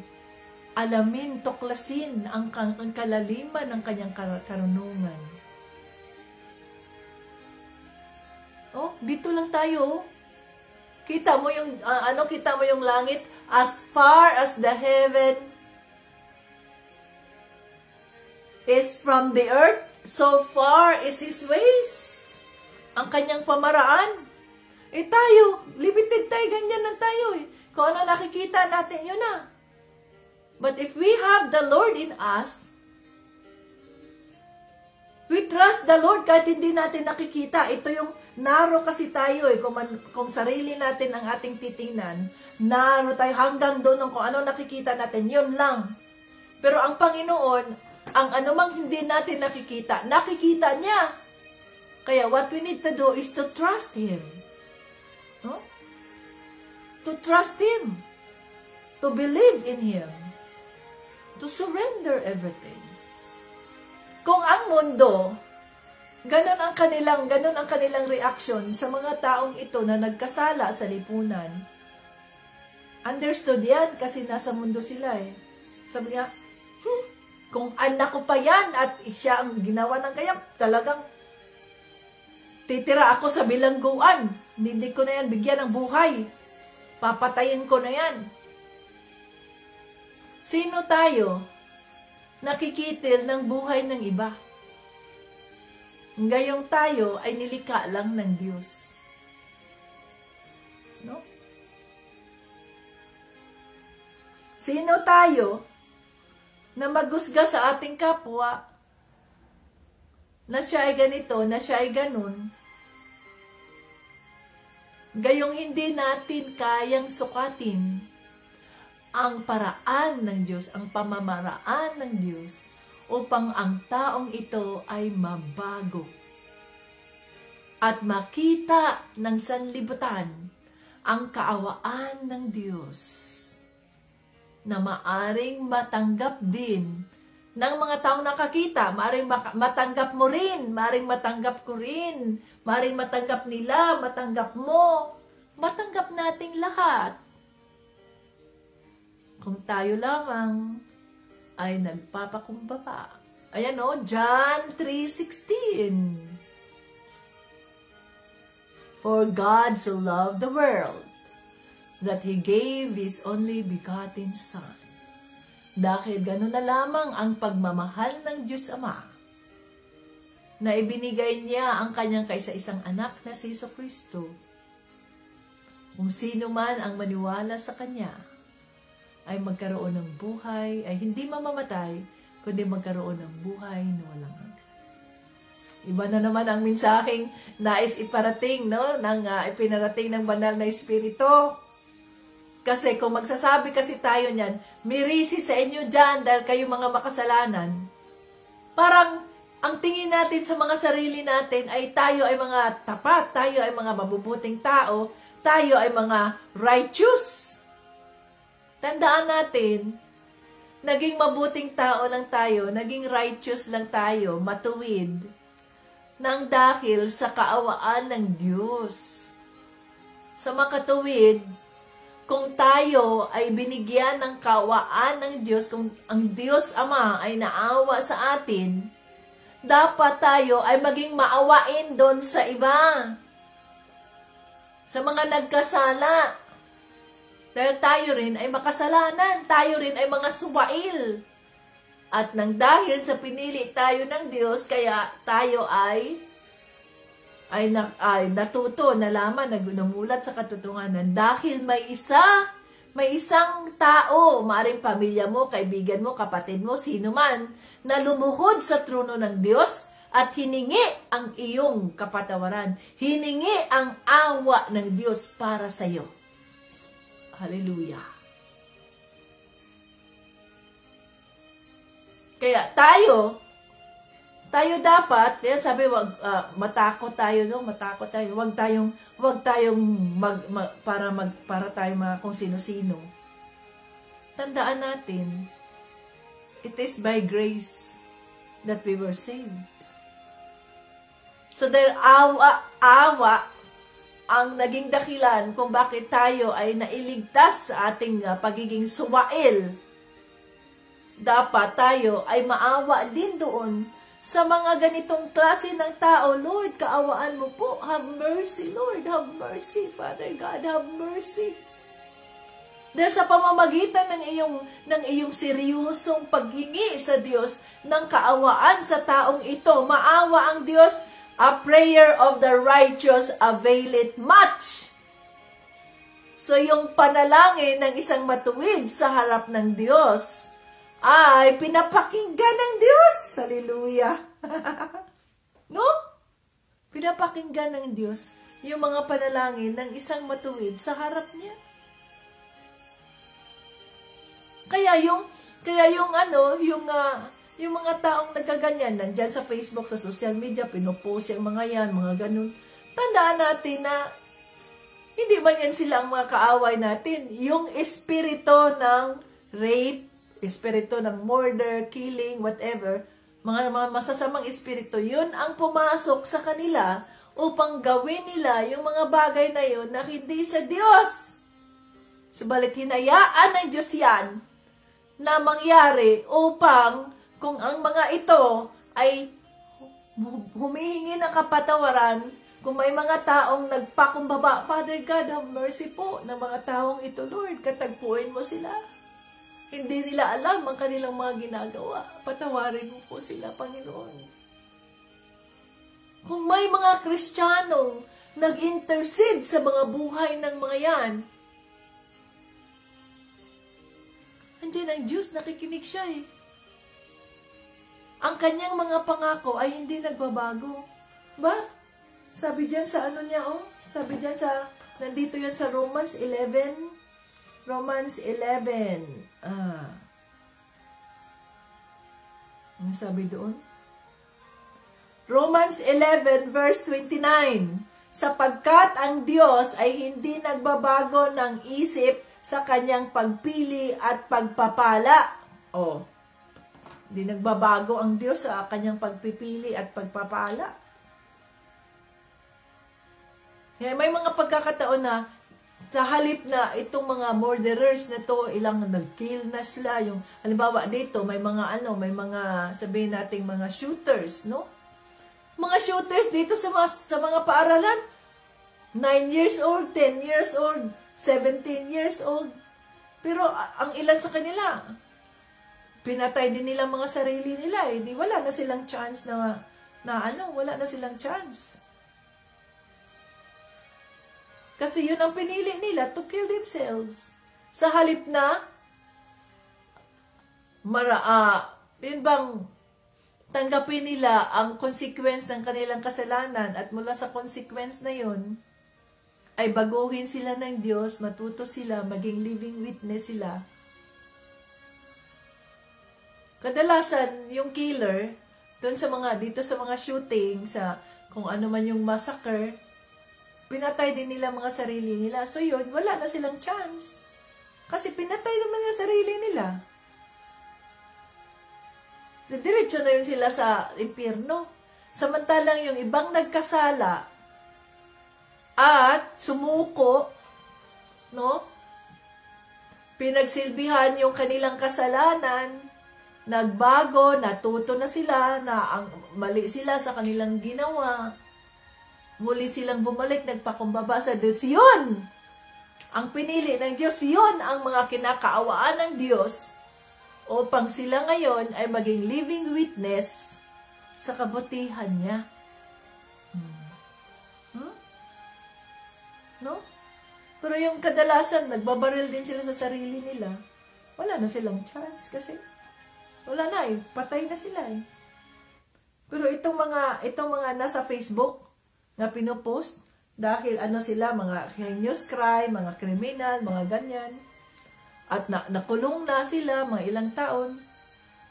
alamin, tuklasin ang kalaliman ng kanyang karunungan. Oh, dito lang tayo. Kita mo yung langit, as far as the heaven is from the earth, so far is His ways. Ang kanyang pamaraan. Tayo, limited tayo, ganyan lang tayo . Kung ano nakikita natin, yun na. But if we have the Lord in us, we trust the Lord kahit hindi natin nakikita. Ito yung naro kasi tayo . Kung sarili natin ang ating titingnan, naro tayo hanggang doon kung ano nakikita natin, yun lang. Pero ang Panginoon, ang anumang hindi natin nakikita niya. Kaya what we need to do is to trust Him. No? To trust Him. To believe in Him. To surrender everything. Kung ang mundo, ganun ang kanilang reaction sa mga taong ito na nagkasala sa lipunan. Understood yan kasi nasa mundo sila . Sabi nga, kung anak ko pa yan at siya ang ginawa ng kaya, talagang titira ako sa bilangguan. Hindi ko na yan bigyan ng buhay. Papatayin ko na yan. Sino tayo? Nakikitil ng buhay ng iba. Ngayong tayo ay nilikha lang ng Diyos. No? Sino tayo na maghusga sa ating kapwa na siya ay ganito, na siya ay ganun, gayong hindi natin kayang sukatin ang paraan ng Diyos, ang pamamaraan ng Diyos upang ang taong ito ay mabago at makita ng sanlibutan ang kaawaan ng Diyos na maaring matanggap din ng mga taong nakakita. Maaring matanggap mo rin, maaring matanggap ko rin, maaring matanggap nila, matanggap mo, matanggap nating lahat. Kung tayo lamang ay nagpapakumbaba. Ayan John 3:16. For God so loved the world that He gave His only begotten Son. Dahil gano'n na lamang ang pagmamahal ng Diyos Ama, na ibinigay niya ang kanyang kaisa-isang anak na si Jesucristo. Kung sino man ang maniwala sa Kanya, ay magkaroon ng buhay, ay hindi mamamatay, kundi magkaroon ng buhay na walang hanggan. Iba na naman ang mensaheng nais iparating, no? Ipinarating ng banal na Espiritu. Kasi kung magsasabi kasi tayo niyan, mirisi sa inyo dyan dahil kayo mga makasalanan. Parang ang tingin natin sa mga sarili natin ay tayo ay mga tapat, tayo ay mga mabubuting tao, tayo ay mga righteous. Tandaan natin, naging mabuting tao lang tayo, naging righteous lang tayo, matuwid, nang dahil sa kaawaan ng Diyos. Sa makatuwid, kung tayo ay binigyan ng kaawaan ng Diyos, kung ang Diyos Ama ay naawa sa atin, dapat tayo ay maging maawain doon sa iba. Sa mga nagkasala. Dahil tayo rin ay makasalanan, tayo rin ay mga suwail. At nang dahil sa pinili tayo ng Diyos, kaya tayo ay natuto, nalaman, nagumulat sa katotohanan. Dahil may isang tao, maaaring pamilya mo, kaibigan mo, kapatid mo, sino man, na lumuhod sa trono ng Diyos at hiningi ang iyong kapatawaran. Hiningi ang awa ng Diyos para sa iyo. Hallelujah. Kaya tayo dapat, yan sabi, matakot tayo, no? Matakot tayo. Wag tayong para tayo mga kung sino-sino. Tandaan natin, it is by grace that we were saved. So dahil awa ang naging dakilan kung bakit tayo ay nailigtas sa ating pagiging suwail, dapat tayo ay maawa din doon sa mga ganitong klase ng tao. Lord, kaawaan mo po. Have mercy, Lord. Have mercy, Father God. Have mercy. Dahil sa pamamagitan ng iyong seryosong paghingi sa Diyos ng kaawaan sa taong ito, maawa ang Diyos. A prayer of the righteous availeth much. So yung panalangin ng isang matuwid sa harap ng Diyos ay pinapakinggan ng Diyos. Hallelujah. No? Pinapakinggan ng Diyos yung mga panalangin ng isang matuwid sa harap niya. Kaya yung mga taong nagkaganyan, nandyan sa Facebook, sa social media, pinopost yung mga yan, mga ganun. Tandaan natin na hindi man yan sila ang mga kaaway natin. Yung espiritu ng rape, espiritu ng murder, killing, whatever, mga masasamang espiritu, yun ang pumasok sa kanila upang gawin nila yung mga bagay na yun na hindi sa Diyos. Subalit hinayaan ng Diyos yan na mangyari upang kung ang mga ito ay humihingi ng kapatawaran, kung may mga taong nagpakumbaba, Father God, have mercy po ng mga taong ito, Lord, katagpuin mo sila. Hindi nila alam ang kanilang mga ginagawa. Patawarin mo po sila, Panginoon. Kung may mga Kristiyanong nag-intercede sa mga buhay ng mga yan, andiyan ang Diyos, nakikinig siya eh. Ang kanyang mga pangako ay hindi nagbabago. Ba? Sabi diyan sa ano niya, oh? Sabi diyan sa, nandito yan sa Romans 11. Romans 11. Ano sabi doon? Romans 11 verse 29. Sapagkat ang Diyos ay hindi nagbabago ng isip sa kanyang pagpili at pagpapala. Oh. Hindi nagbabago ang Diyos sa kanyang pagpipili at pagpapala. Kaya may mga pagkakataon na sa halip na itong mga murderers na to, ilang nag-kill na sila. Yung, halimbawa dito, may mga sabihin nating mga shooters, no? Mga shooters dito sa mga paaralan. 9 years old, 10 years old, 17 years old. Pero ang ilan sa kanila, pinatay din nila mga sarili nila eh. Di wala na silang chance wala na silang chance. Kasi yun ang pinili nila to kill themselves. Sa halip na yun bang tanggapin nila ang consequence ng kanilang kasalanan at mula sa consequence na yun, ay baguhin sila ng Diyos, matuto sila, maging living witness sila. Kadalasan, yung killer, dito sa mga shooting, sa kung ano man yung massacre, pinatay din nila mga sarili nila. So yun, wala na silang chance. Kasi pinatay naman yung sarili nila. Diretso na yun sila sa impyerno. Samantalang yung ibang nagkasala at sumuko, no? Pinagsilbihan yung kanilang kasalanan, nagbago, natuto na sila, na ang mali sila sa kanilang ginawa. Muli silang bumalik, nagpakumbaba sa Diyos. Yun! Ang pinili ng Diyos, yun ang mga kinakaawaan ng Diyos upang sila ngayon ay maging living witness sa kabutihan niya. No? Pero yung kadalasan, nagbabaril din sila sa sarili nila. Wala na silang chance kasi wala na eh. Patay na sila eh. Pero itong mga nasa Facebook na pinopost, dahil ano sila, mga heinous crime, mga kriminal, mga ganyan, at nakulong na sila, mga ilang taon.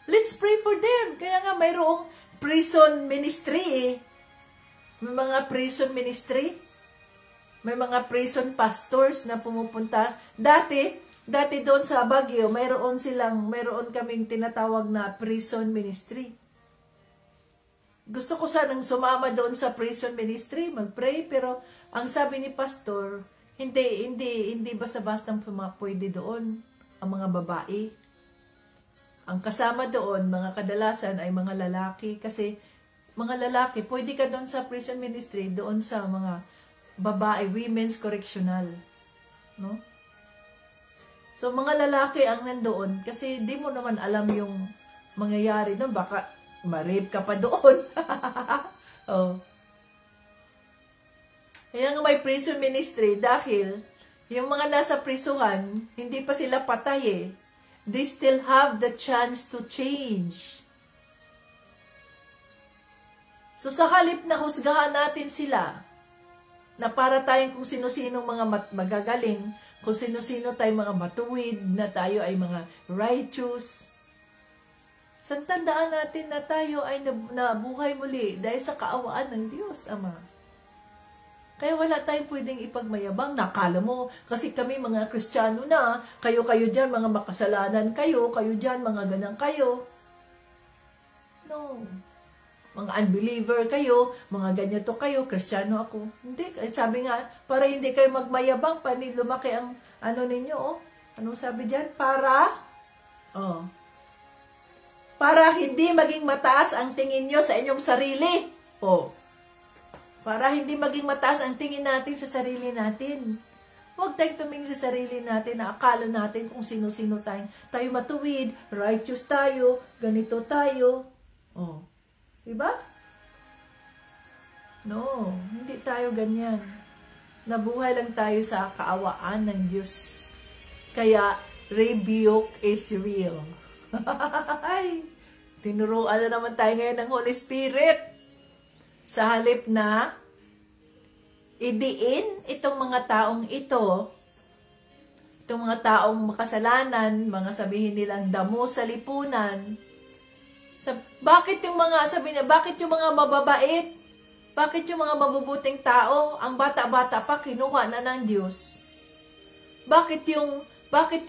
Let's pray for them. Kaya nga mayroong prison ministry eh. May mga prison ministry. May mga prison pastors na pumupunta. Dati doon sa Baguio, mayroon kaming tinatawag na prison ministry. Gusto ko sanang sumama doon sa prison ministry, mag-pray, pero ang sabi ni pastor, hindi basta-bastang pwede doon ang mga babae. Ang kasama doon, mga kadalasan ay mga lalaki, kasi mga lalaki, pwede ka doon sa prison ministry, doon sa mga babae, women's correctional. No? So, mga lalaki ang nandoon, kasi di mo naman alam yung mangyayari doon, baka ma-rape ka pa doon. Oh. Kaya nga may prison ministry dahil yung mga nasa prisuhan, hindi pa sila patay eh. They still have the chance to change. So sa halip na husgahan natin sila, na para tayong kung sino-sino mga magagaling, kung sino-sino tayong mga matuwid, na tayo ay mga righteous, santandaan natin na tayo ay nabuhay muli dahil sa kaawaan ng Diyos, Ama. Kaya wala tayong pwedeng ipagmayabang. Nakala mo, kasi kami mga Kristiyano na, kayo dyan, mga makasalanan kayo dyan, mga ganang kayo. No. Mga unbeliever kayo, mga ganito kayo, Kristiyano ako. Hindi, sabi nga, para hindi kayo magmayabang, paano lumaki ang ano ninyo, oh. Anong sabi dyan? Para hindi maging mataas ang tingin nyo sa inyong sarili. Oh. Para hindi maging mataas ang tingin natin sa sarili natin. Huwag tayong tumingin sa sarili natin na akala natin kung sino-sino tayo. Tayo matuwid, righteous tayo, ganito tayo. Oh. Diba? No, hindi tayo ganyan. Nabuhay lang tayo sa kaawaan ng Diyos. Kaya, rebuke is real. Ay, tinuruan na naman tayo ngayon ng Holy Spirit. Sa halip na idiin itong mga taong ito, itong mga taong makasalanan, mga sabihin nilang damo sa lipunan, bakit yung mga mababait, bakit yung mga mabubuting tao, ang bata-bata pa kinuha na ng Diyos? Bakit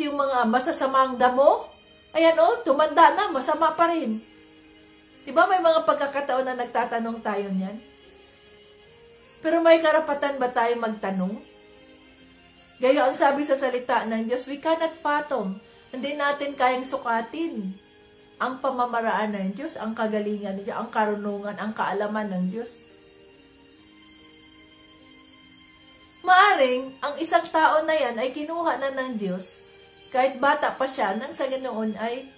yung mga masasamang damo, ayan tumanda na, masama pa rin. Diba may mga pagkakataon na nagtatanong tayo niyan? Pero may karapatan ba tayo magtanong? Gaya ang sabi sa salita ng Diyos, we cannot fathom. Hindi natin kayang sukatin ang pamamaraan ng Diyos, ang kagalingan ng Diyos, ang karunungan, ang kaalaman ng Diyos. Maaring, ang isang tao na yan ay kinuha na ng Diyos, kahit bata pa siya, nang sa ganoon ay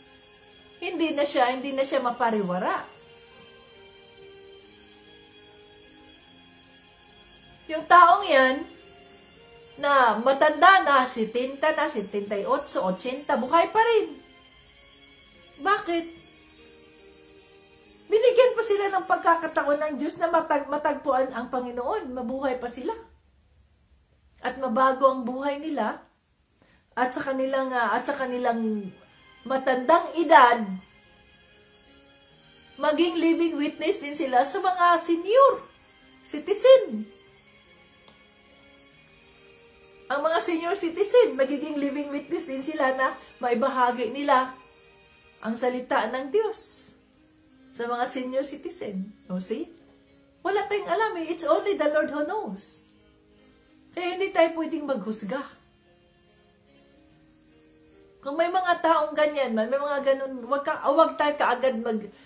hindi na siya mapariwara. Yung taong yan, na matanda na, 70 na, 78, 80, buhay pa rin. Bakit? Binigyan sila ng pagkakataon ng Diyos na matagpuan ang Panginoon. Mabuhay pa sila. At mabago ang buhay nila. At sa kanilang matandang edad, maging living witness din sila sa mga senior citizen. Ang mga senior citizen, magiging living witness din sila na maibahagi nila ang salita ng Diyos sa mga senior citizen. O see? Wala tayong alam eh. It's only the Lord who knows. Kaya hindi tayo pwedeng maghusga. Kung may mga taong ganyan, may mga ganun, wag tayo kaagad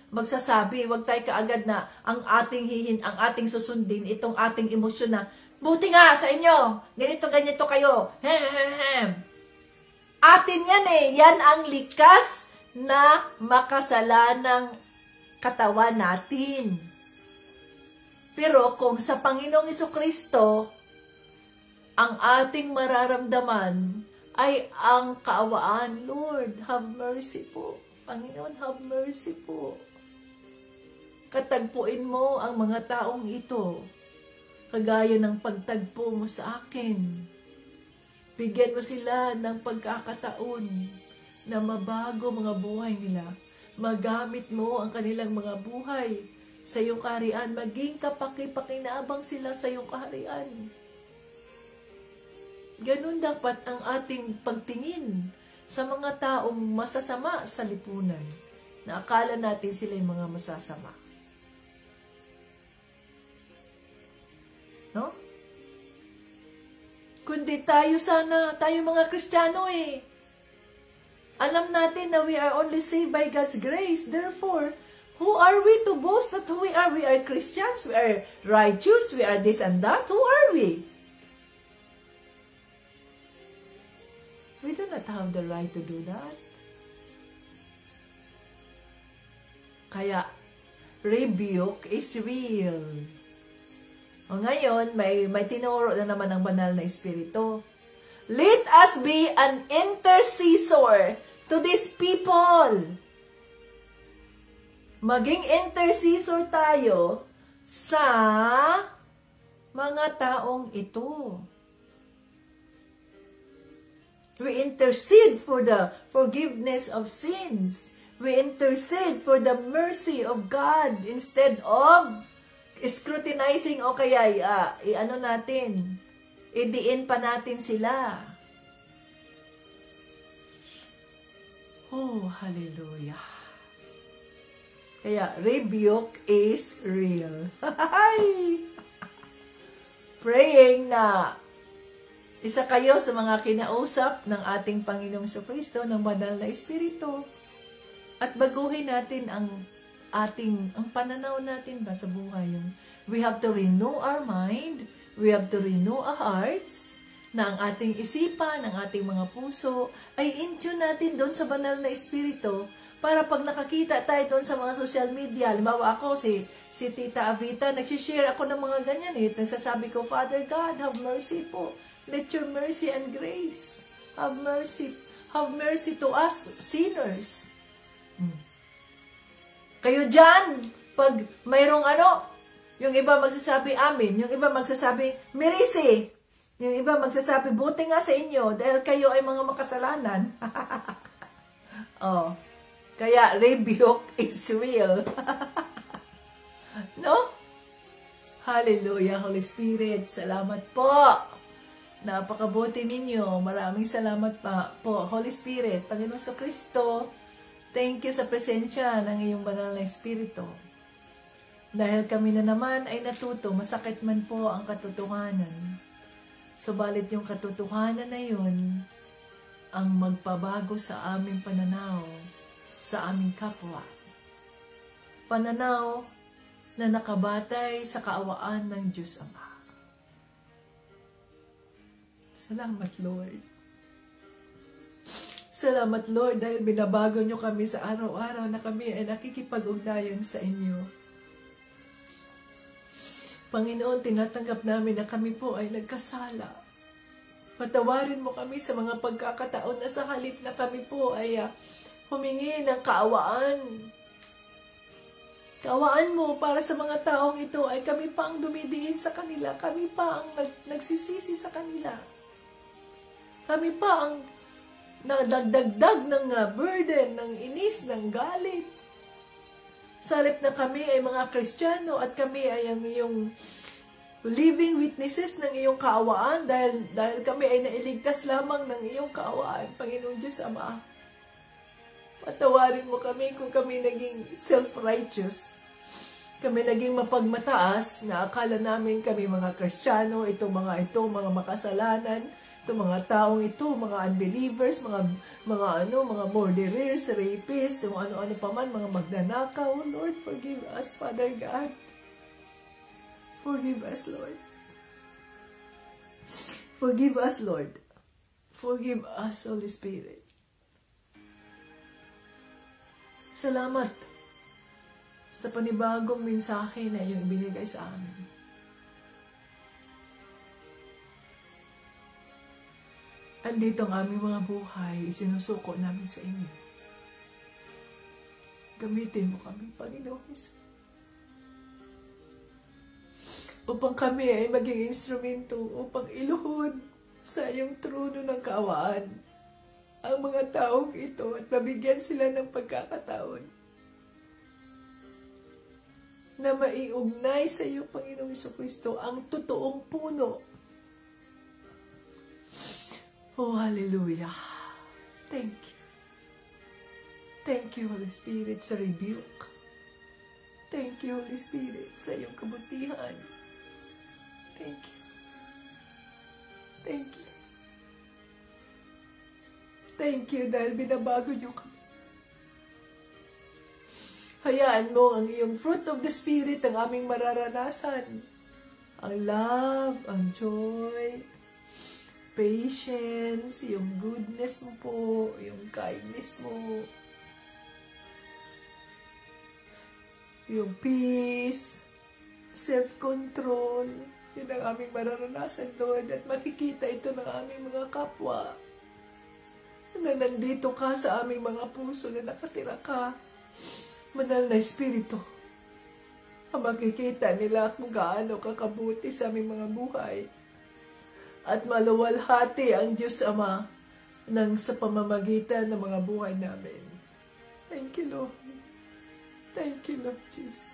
magsasabi, wag tayo kaagad na ang ating susundin, itong ating emosyon na, buti nga sa inyo, ganito kayo, atin yan eh, yan ang likas na makasalanang katawan natin. Pero kung sa Panginoong Jesucristo, ang ating mararamdaman ay ang kaawaan. Lord, have mercy po. Panginoon, have mercy po. Katagpuin mo ang mga taong ito, kagaya ng pagtagpo mo sa akin. Bigyan mo sila ng pagkakataon na mabago mga buhay nila. Magamit mo ang kanilang mga buhay sa iyong kaharian. Maging kapaki-pakinabang sila sa iyong kaharian. Ganun dapat ang ating pagtingin sa mga taong masasama sa lipunan na akala natin sila yung mga masasama. No? Kundi tayo mga Kristiyano eh. Alam natin na we are only saved by God's grace. Therefore, who are we to boast that who we are? We are Christians, we are righteous, we are this and that. Who are we? We do not have the right to do that. Kaya, rebuke is real. O ngayon, may tinuro na naman ang banal na Espiritu. Let us be an intercessor to these people. Maging intercessor tayo sa mga taong ito. We intercede for the forgiveness of sins. We intercede for the mercy of God instead of scrutinizing o kaya idiin pa natin sila. Oh, hallelujah. Kaya, rebuke is real. Praying na isa kayo sa mga kinausap ng ating Panginoong Jesucristo ng banal na Espiritu. At baguhin natin ang pananaw natin ba sa buhay. We have to renew our mind. We have to renew our hearts. Na ang ating isipan, ang ating mga puso, ay in-tune natin doon sa banal na Espiritu. Para pag nakakita tayo doon sa mga social media, halimbawa ako, si Tita Avita, nagsishare ako ng mga ganyan eh. Nagsasabi ko, Father God, have mercy po. Let your mercy and grace have mercy to us sinners. Kayo dyan, pag mayroong yung iba magsasabi amin, yung iba magsasabi merisi, yung iba magsasabi buti nga sa inyo dahil kayo ay mga makasalanan. Oh, kaya rebuke is real. No? Hallelujah, Holy Spirit. Salamat po. Napakabuti ninyo. Maraming salamat po, Holy Spirit. Panginoon Jesucristo, thank you sa presensya ng iyong banal na Espiritu. Dahil kami na naman ay natuto, masakit man po ang katotohanan. Subalit yung katotohanan na yun ang magpabago sa aming pananaw, sa aming kapwa. Pananaw na nakabatay sa kaawaan ng Diyos Ama. Salamat, Lord. Salamat, Lord, dahil binabago nyo kami sa araw-araw na kami ay nakikipag-ugnayan sa inyo. Panginoon, tinatanggap namin na kami po ay nagkasala. Patawarin mo kami sa mga pagkakataon na sa halip na kami po ay humingi ng kaawaan. Kaawaan mo para sa mga taong ito ay kami pa ang dumidiin sa kanila. Kami pa ang nagsisisi sa kanila. Kami pa ang nagdagdag ng burden, ng inis, ng galit. Sa halip na kami ay mga Kristiyano at kami ay ang iyong living witnesses ng iyong kaawaan dahil kami ay nailigtas lamang ng iyong kaawaan, Panginoon Diyos Ama. Patawarin mo kami kung kami naging self-righteous. Kami naging mapagmataas na akala namin kami mga Kristiyano, mga makasalanan, itong mga taong ito, mga unbelievers, mga murderers, rapists, ano-ano pa man, mga magnanakaw. Lord, forgive us, Father God. Forgive us, Lord. Forgive us, Lord. Forgive us, Holy Spirit. Salamat sa panibagong mensahe na iyong binigay sa amin. Andito ang aming mga buhay, isinusuko namin sa inyo. Gamitin mo kami, Panginoon Jesus, upang kami ay maging instrumento upang iluhod sa iyong trono ng kaawaan ang mga taong ito at mabigyan sila ng pagkakataon na maiugnay sa iyo, Panginoong Jesucristo, ang totoong puno. Oh, hallelujah. Thank you. Thank you, Holy Spirit, sa rebuke. Thank you, Holy Spirit, sa iyong kabutihan. Thank you. Thank you. Thank you dahil binabago niyo kami. Hayaan mo ang iyong fruit of the Spirit ang aming mararanasan. Ang love, ang joy, patience, yung goodness mo po, yung kindness mo, yung peace, self-control. Yun ang aming mararanasan, Lord. At makikita ito ng aming mga kapwa na nandito ka sa aming mga puso na nakatira ka. Banal na Espiritu. Makikita nila kung gaano kakabuti sa aming mga buhay. At maluwalhati ang Diyos Ama sa pamamagitan ng mga buhay namin. Thank you, Lord. Thank you, Lord Jesus.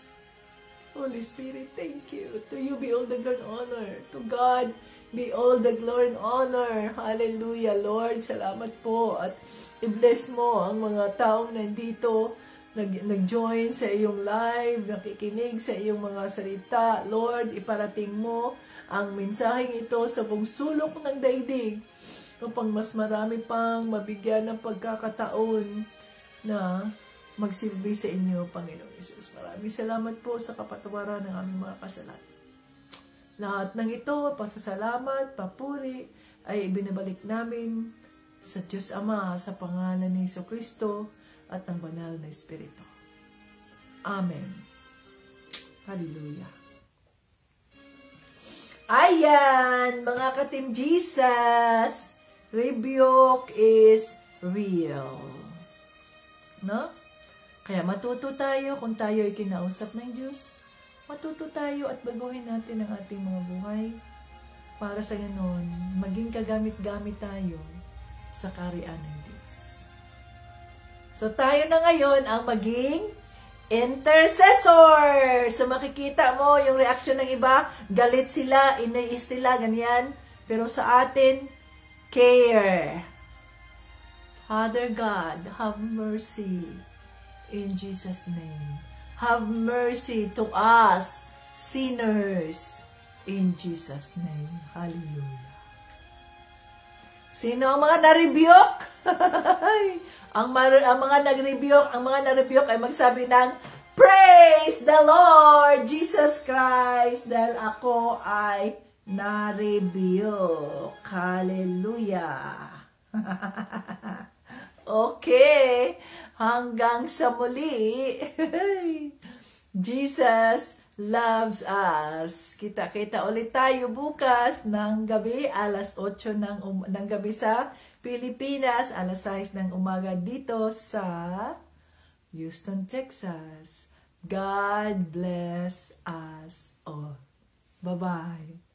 Holy Spirit, thank you. To you be all the glory and honor. To God be all the glory and honor. Hallelujah, Lord. Salamat po. At i-bless mo ang mga taong nandito, nag-join sa iyong live, nakikinig sa iyong mga salita. Lord, iparating mo ang mensaheng ito sa buong sulok ng daigdig upang mas marami pang mabigyan ng pagkakataon na magsilbi sa inyo, Panginoon Jesus. Maraming salamat po sa kapatawaran ng aming mga kasalanan. Lahat ng ito, pasasalamat, papuri, ay ibinabalik namin sa Diyos Ama sa pangalan ni Jesucristo at ng banal na Espiritu. Amen. Hallelujah. Ayan, mga ka-Team Jesus, rebuke is real. No? Kaya matuto tayo kung tayo ay kinausap ng Diyos. Matuto tayo at baguhin natin ang ating mga buhay para sa ganon, maging kagamit-gamit tayo sa kaharian ng Diyos. So tayo na ngayon ang maging intercessor. So makikita mo yung reaction ng iba, galit sila, inais nila, ganyan. Pero sa atin, care. Father God, have mercy. In Jesus' name. Have mercy to us, sinners. In Jesus' name. Hallelujah. Sino ang mga na-rebuke? ang mga na-rebuke ay magsabi ng, Praise the Lord Jesus Christ, dahil ako ay na-rebuke. Hallelujah. Okay. Hanggang sa muli. Jesus loves us. Kita-kita ulit tayo bukas ng gabi, alas 8 ng gabi sa Pilipinas, alas 6 ng umaga dito sa Houston, Texas. God bless us all. Bye-bye.